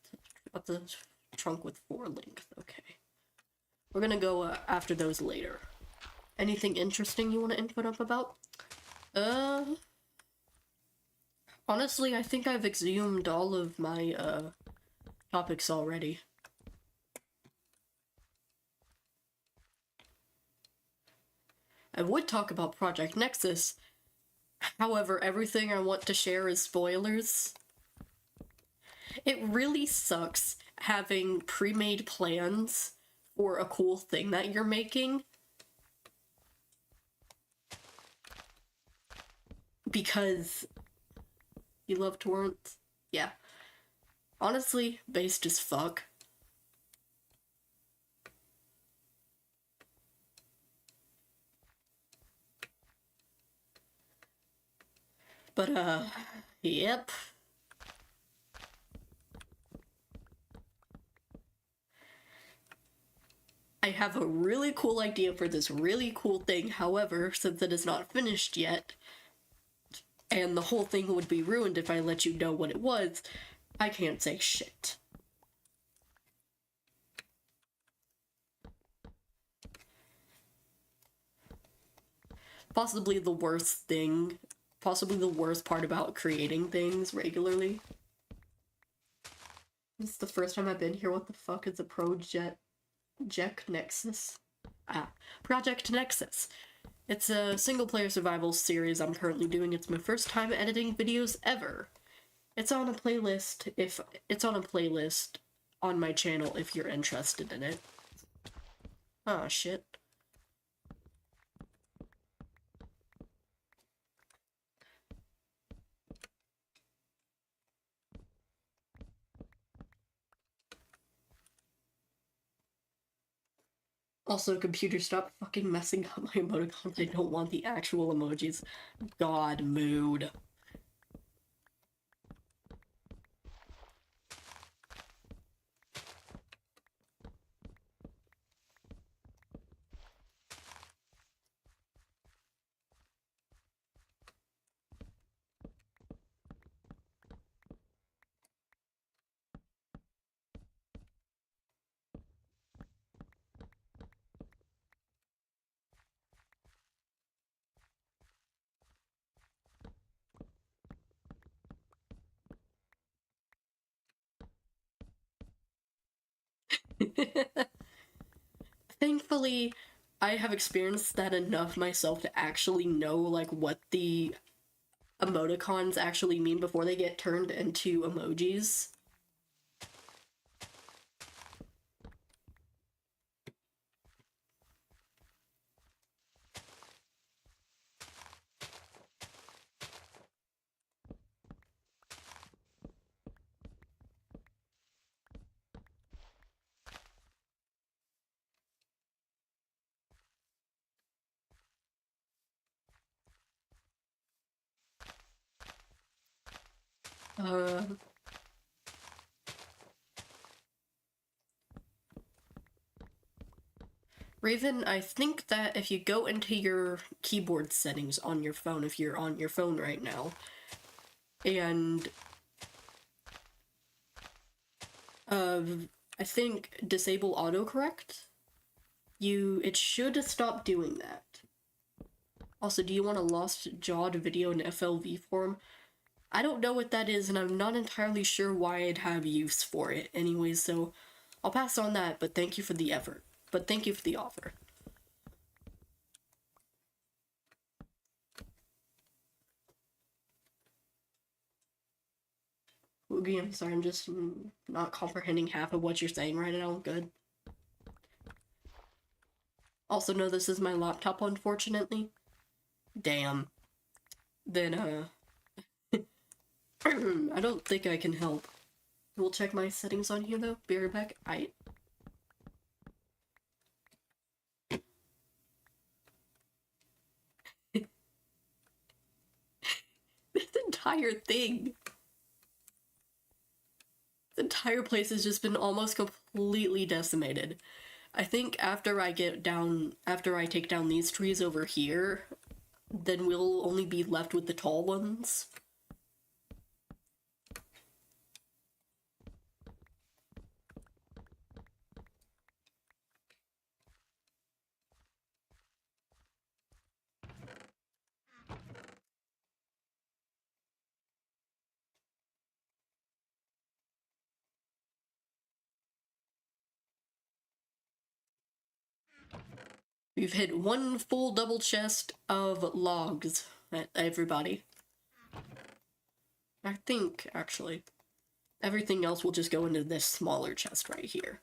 A: a trunk with 4 length. Okay. We're gonna go after those later. Anything interesting you want to input up about? Honestly, I think I've exhumed all of my, topics already. I would talk about Project Nexus. However, everything I want to share is spoilers. It really sucks having pre-made plans for a cool thing that you're making, because you love torrents. Yeah. Honestly, based as fuck. But, yep. I have a really cool idea for this really cool thing. However, since it is not finished yet, and the whole thing would be ruined if I let you know what it was, I can't say shit. Possibly the worst part about creating things regularly. This is the first time I've been here. What the fuck is a Project Nexus? Project Nexus. It's a single-player survival series I'm currently doing. It's my first time editing videos ever. It's on a playlist on my channel if you're interested in it. Ah, shit. Also, computer, stop fucking messing up my emoticons. I don't want the actual emojis. God, mood. Thankfully, I have experienced that enough myself to actually know, like, what the emoticons actually mean before they get turned into emojis. Uh, Raven, I think that if you go into your keyboard settings on your phone, if you're on your phone right now, and uh, I think disable autocorrect, it should stop doing that. Also, do you want a lost jawed video in FLV form? I don't know what that is, and I'm not entirely sure why I'd have use for it anyways, so I'll pass on that, but thank you for the effort. But thank you for the offer. Oogie, I'm sorry, I'm just not comprehending half of what you're saying right now. Good. Also, no, this is my laptop, unfortunately. Damn. Then, I don't think I can help. We'll check my settings on here, though. Be right back. This entire thing. The entire place has just been almost completely decimated. I think after I take down these trees over here, then we'll only be left with the tall ones. We've hit one full double chest of logs, everybody. I think, actually. Everything else will just go into this smaller chest right here.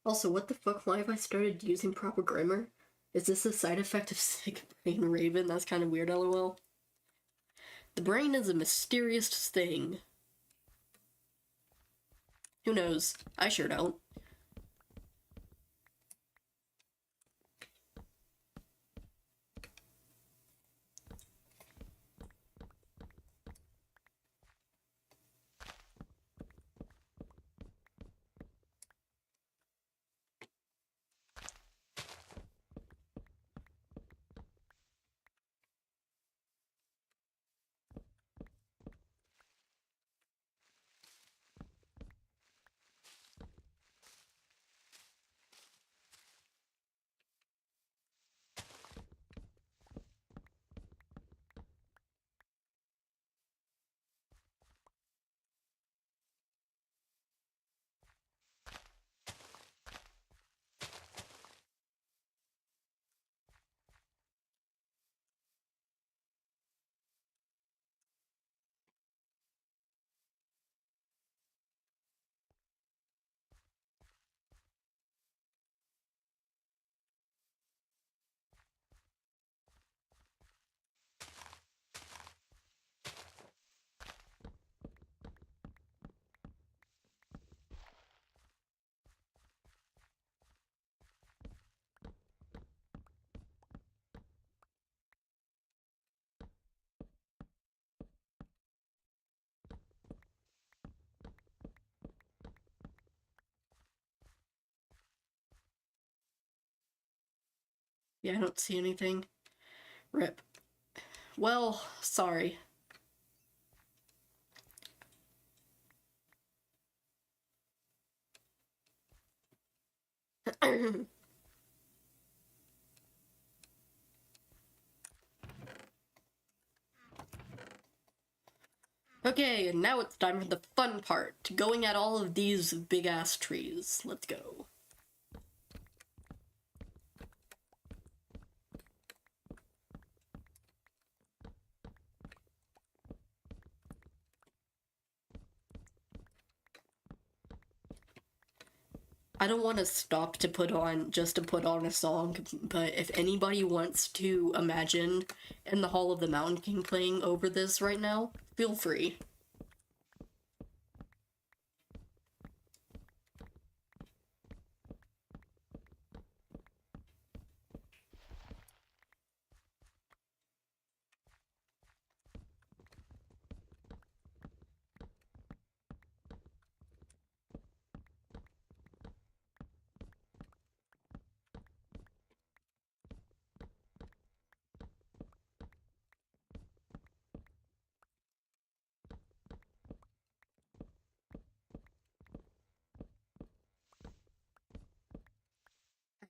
A: Also, what the fuck? Why have I started using proper grammar? Is this a side effect of sick brain Raven? That's kind of weird, lol. The brain is a mysterious thing. Who knows? I sure don't. Yeah, I don't see anything. Rip. Well, sorry. Okay, and now it's time for the fun part. Going at all of these big-ass trees. Let's go. I don't want to stop to put on, just to put on a song, but if anybody wants to imagine in the Hall of the Mountain King playing over this right now, feel free.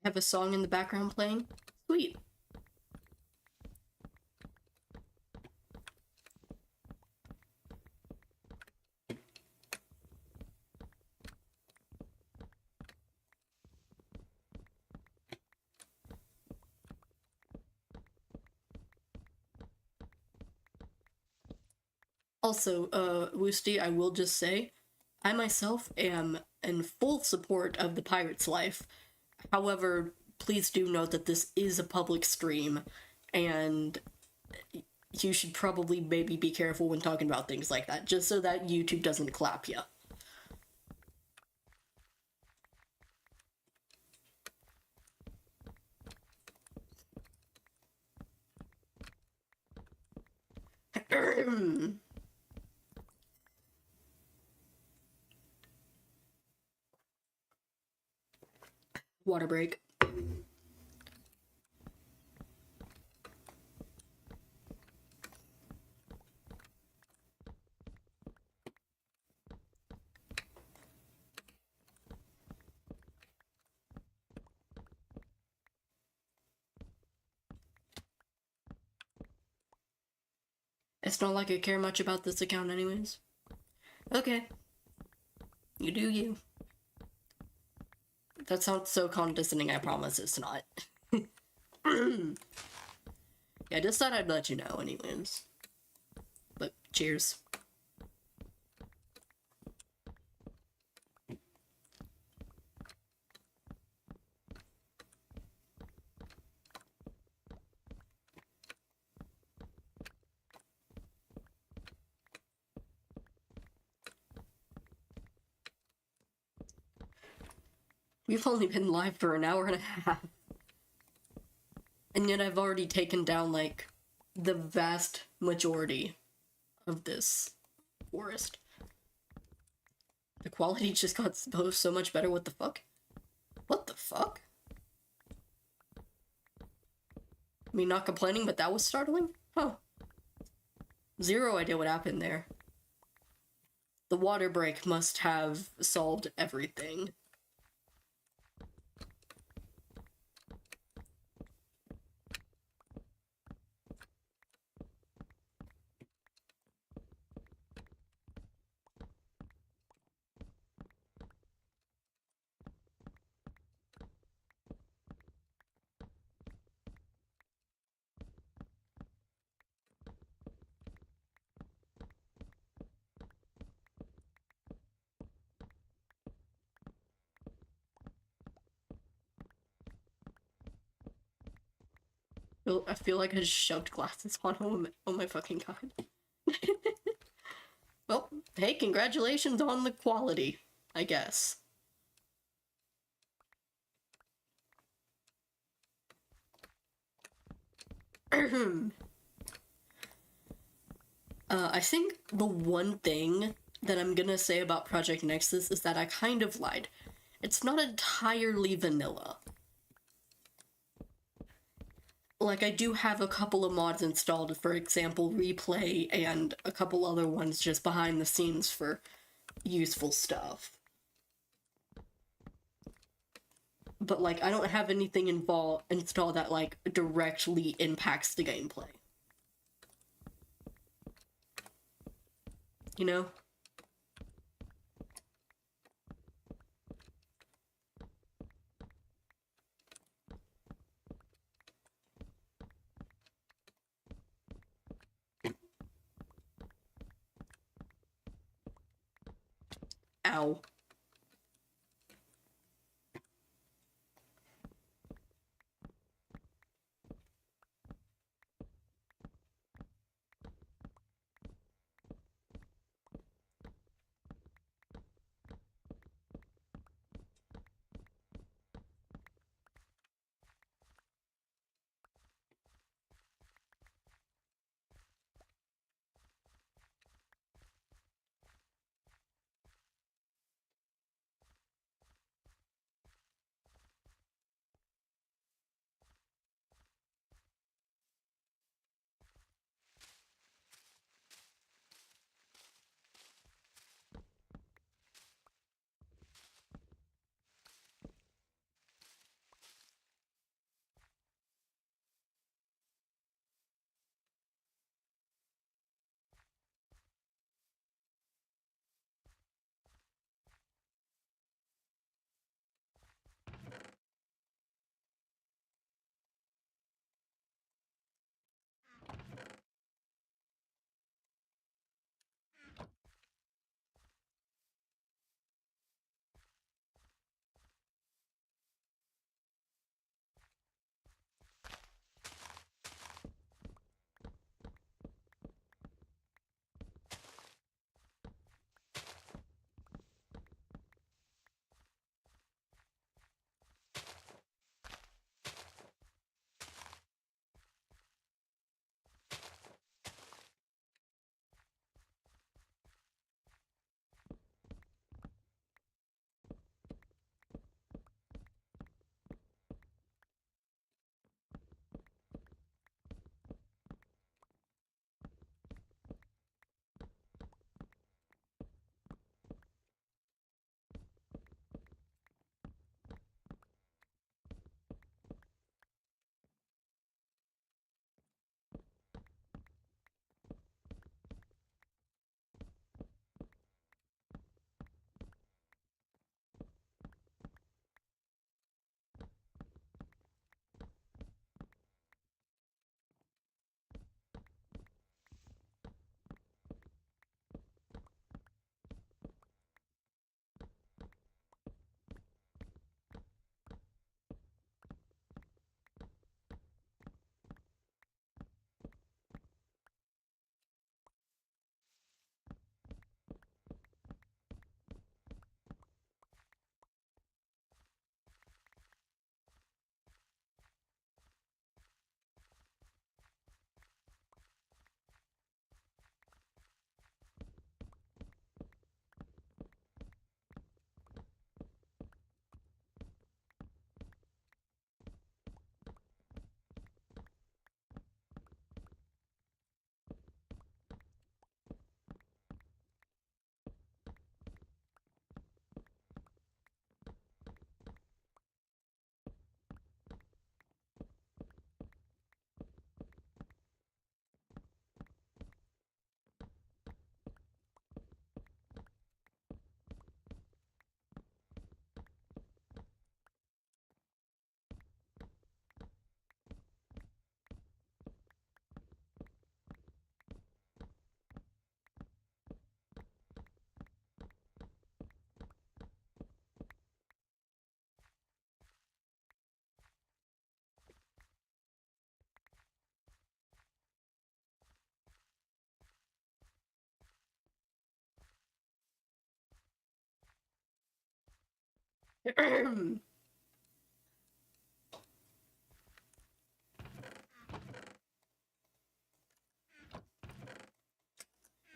A: I have a song in the background playing. Sweet. Also, Woosty, I will just say, I myself am in full support of the pirate's life. However, please do note that this is a public stream, and you should probably maybe be careful when talking about things like that, just so that YouTube doesn't clap you. Water break. It's not like I care much about this account anyways. Okay. You do you. That sounds so condescending, I promise it's not. Yeah, I just thought I'd let you know anyways. But cheers. We've only been live for an hour and a half. And yet I've already taken down, like, the vast majority of this forest. The quality just got so much better, what the fuck? What the fuck? I mean, not complaining, but that was startling? Huh. Zero idea what happened there. The water break must have solved everything. I feel like I just shoved glasses on. Oh my fucking god. Well, hey, congratulations on the quality, I guess. I think the one thing that I'm gonna say about Project Nexus is that I kind of lied. It's not entirely vanilla. like, I do have a couple of mods installed, for example, Replay, and a couple other ones just behind the scenes for useful stuff. But, like, I don't have anything installed that, like, directly impacts the gameplay. You know? Ow.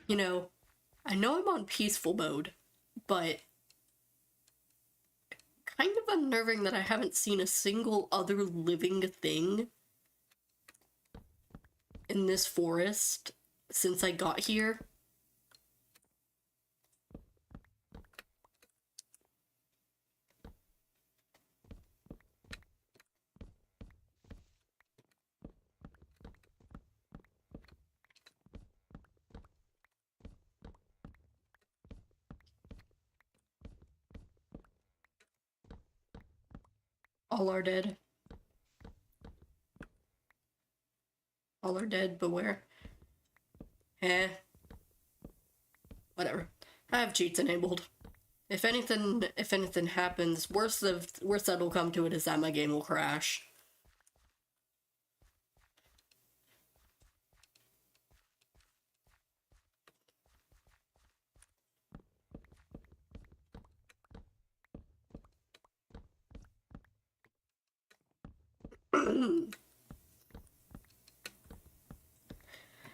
A: You know, I know I'm on peaceful mode, but kind of unnerving that I haven't seen a single other living thing in this forest since I got here. All are dead. All are dead, beware. Eh. Whatever. I have cheats enabled. If anything happens, worst that'll come to it is that my game will crash.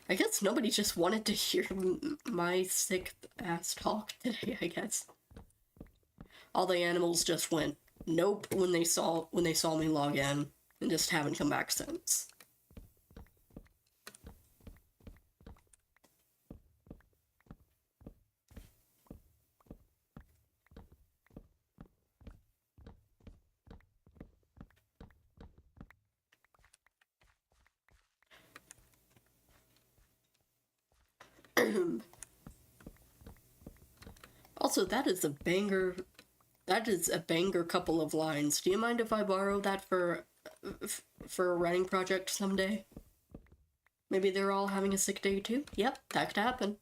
A: I guess nobody just wanted to hear my sick ass talk today, I guess. All the animals just went nope when they saw me log in and just haven't come back since. Also, that is a banger. That is a banger couple of lines. Do you mind if I borrow that for a writing project someday? Maybe they're all having a sick day too? Yep, that could happen.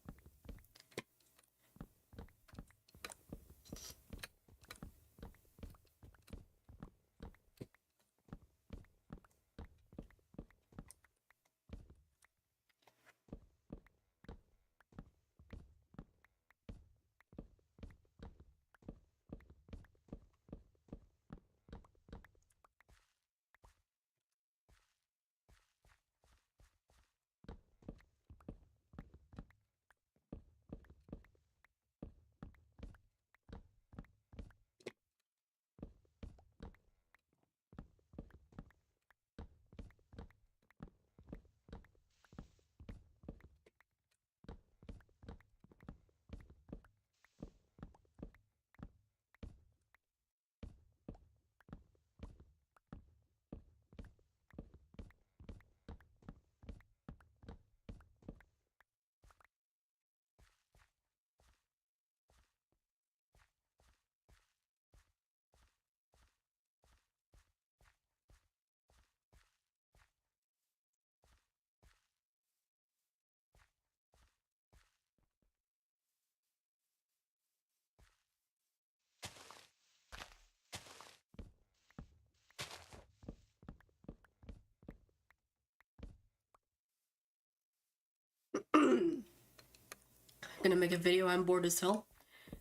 A: Gonna make a video, I'm bored as hell.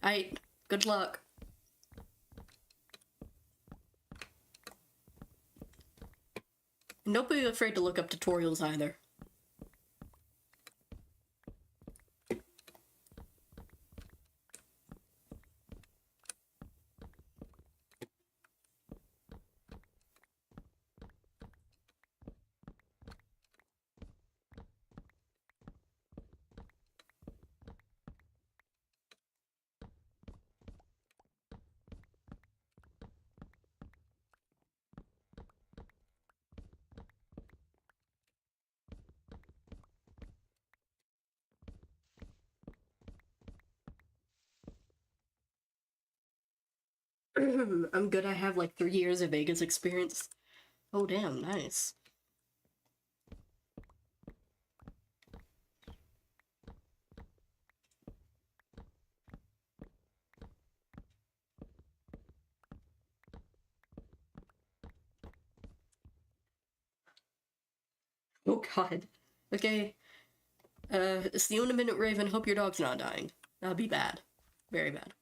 A: Aight, good luck. And don't be afraid to look up tutorials either. I'm good, I have like 3 years of Vegas experience. Oh damn, nice. Oh god. Okay. See you in a minute, Raven. Hope your dog's not dying. That'd be bad. Very bad.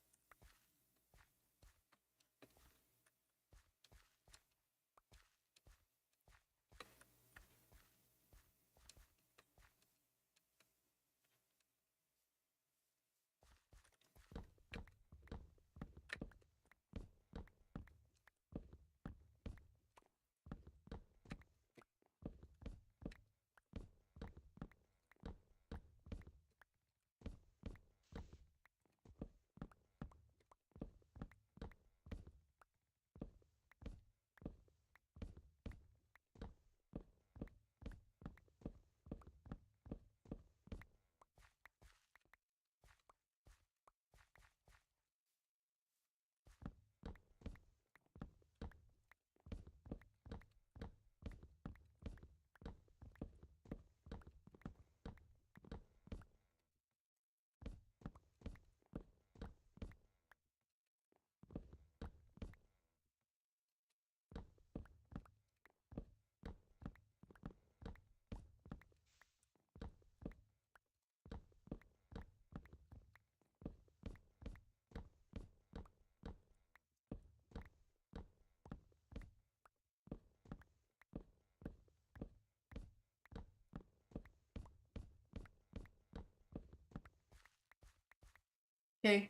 A: Okay.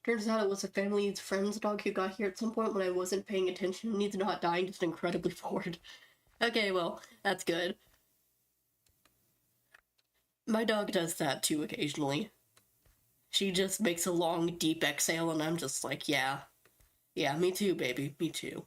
A: Turns out it was a family's friend's dog who got here at some point when I wasn't paying attention. He's not dying, just incredibly bored. Okay, well, that's good. My dog does that too occasionally. She just makes a long, deep exhale, and I'm just like, yeah. Yeah, me too, baby. Me too.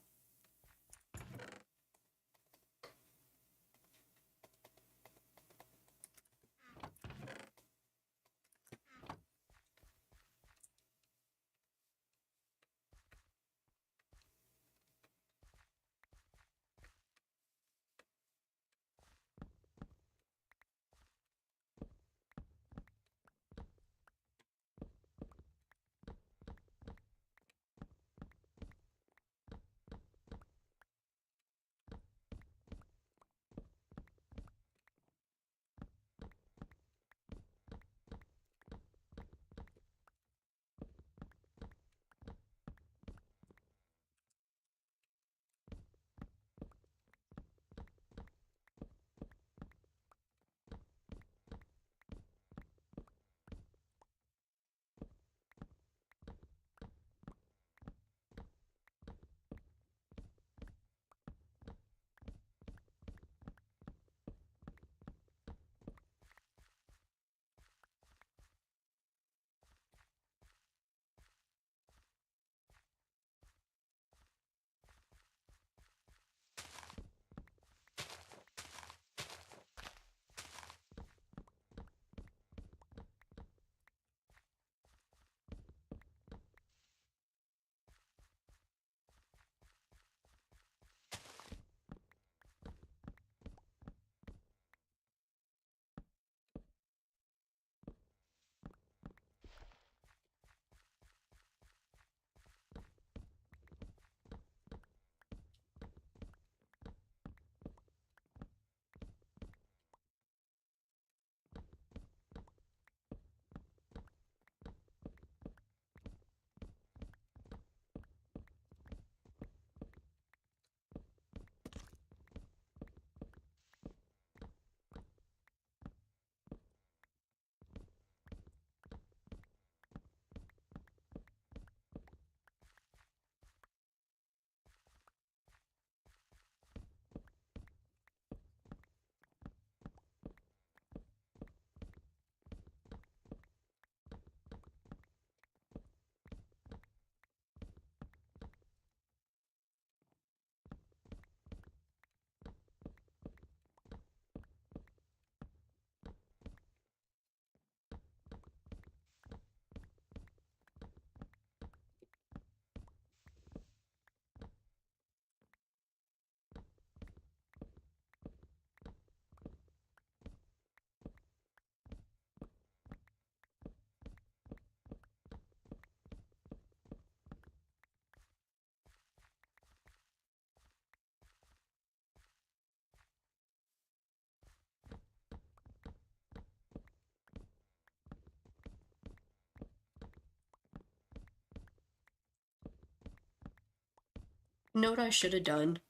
A: You know what I should have done?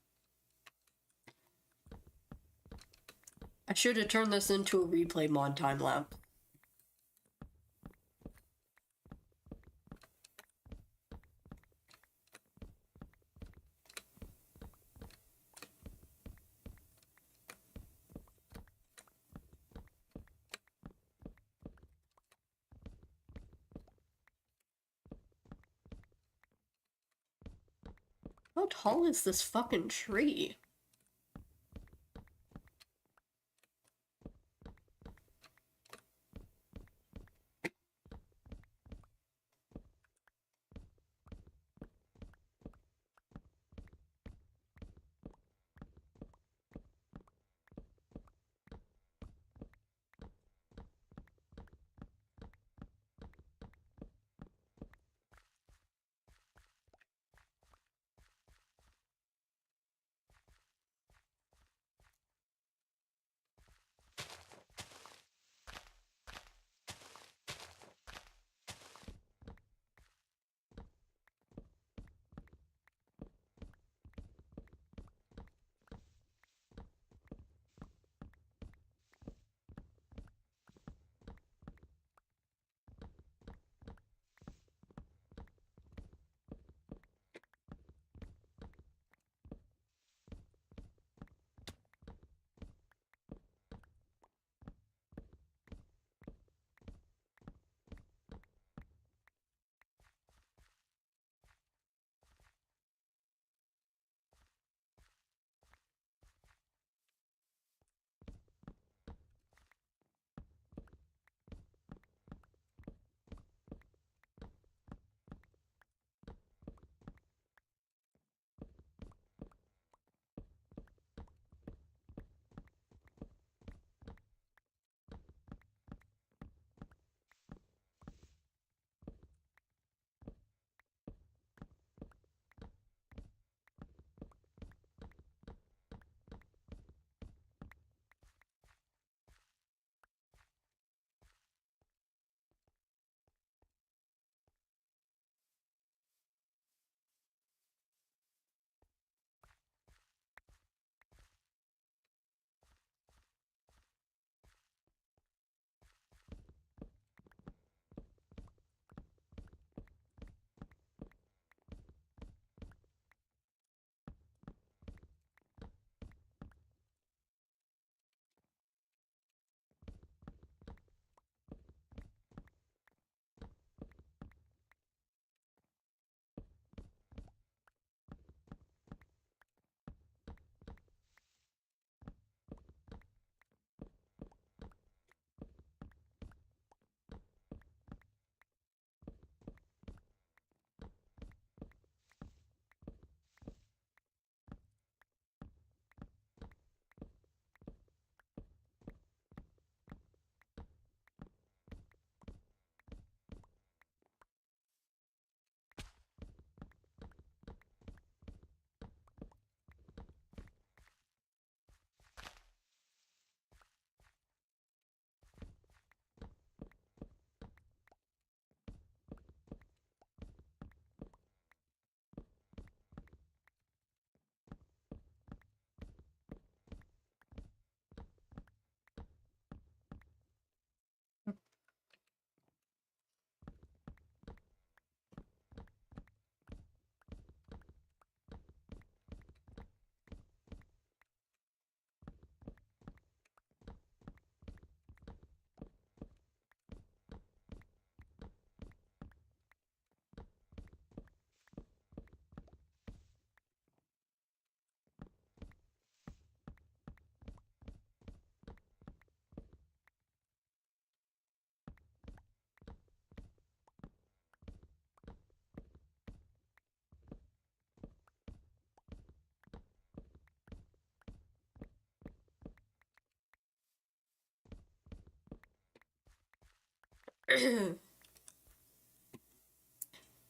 A: I should have turned this into a replay mod time lapse. How tall is this fucking tree? You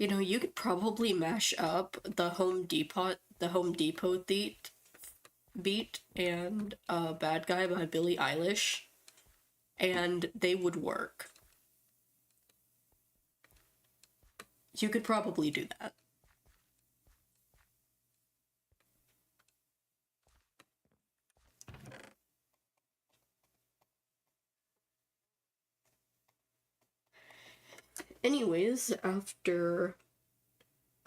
A: know, you could probably mash up the Home Depot beat and Bad Guy by Billie Eilish, and they would work. You could probably do that. Anyways, after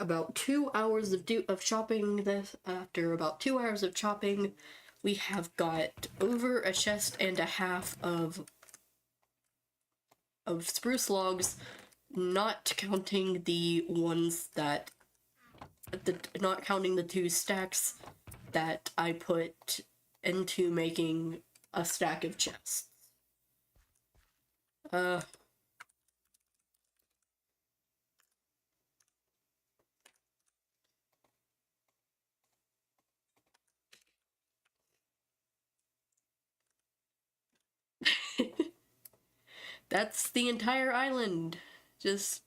A: about 2 hours of chopping this, after about 2 hours of chopping, we have got over a chest and a half of spruce logs, not counting the ones that not counting the 2 stacks that I put into making a stack of chests. Uh, that's the entire island. Just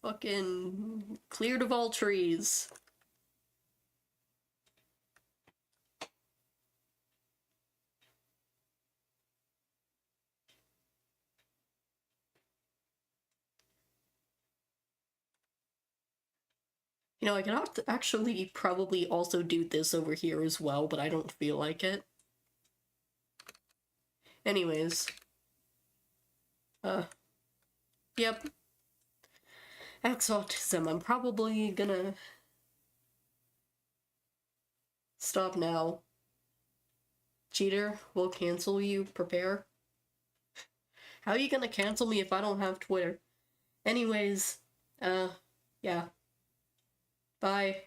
A: fucking cleared of all trees. You know, I could actually probably also do this over here as well, but I don't feel like it. Anyways. Yep. That's autism. I'm probably gonna stop now. Cheater, we'll cancel you. Prepare. How are you gonna cancel me if I don't have Twitter? Anyways, yeah. Bye.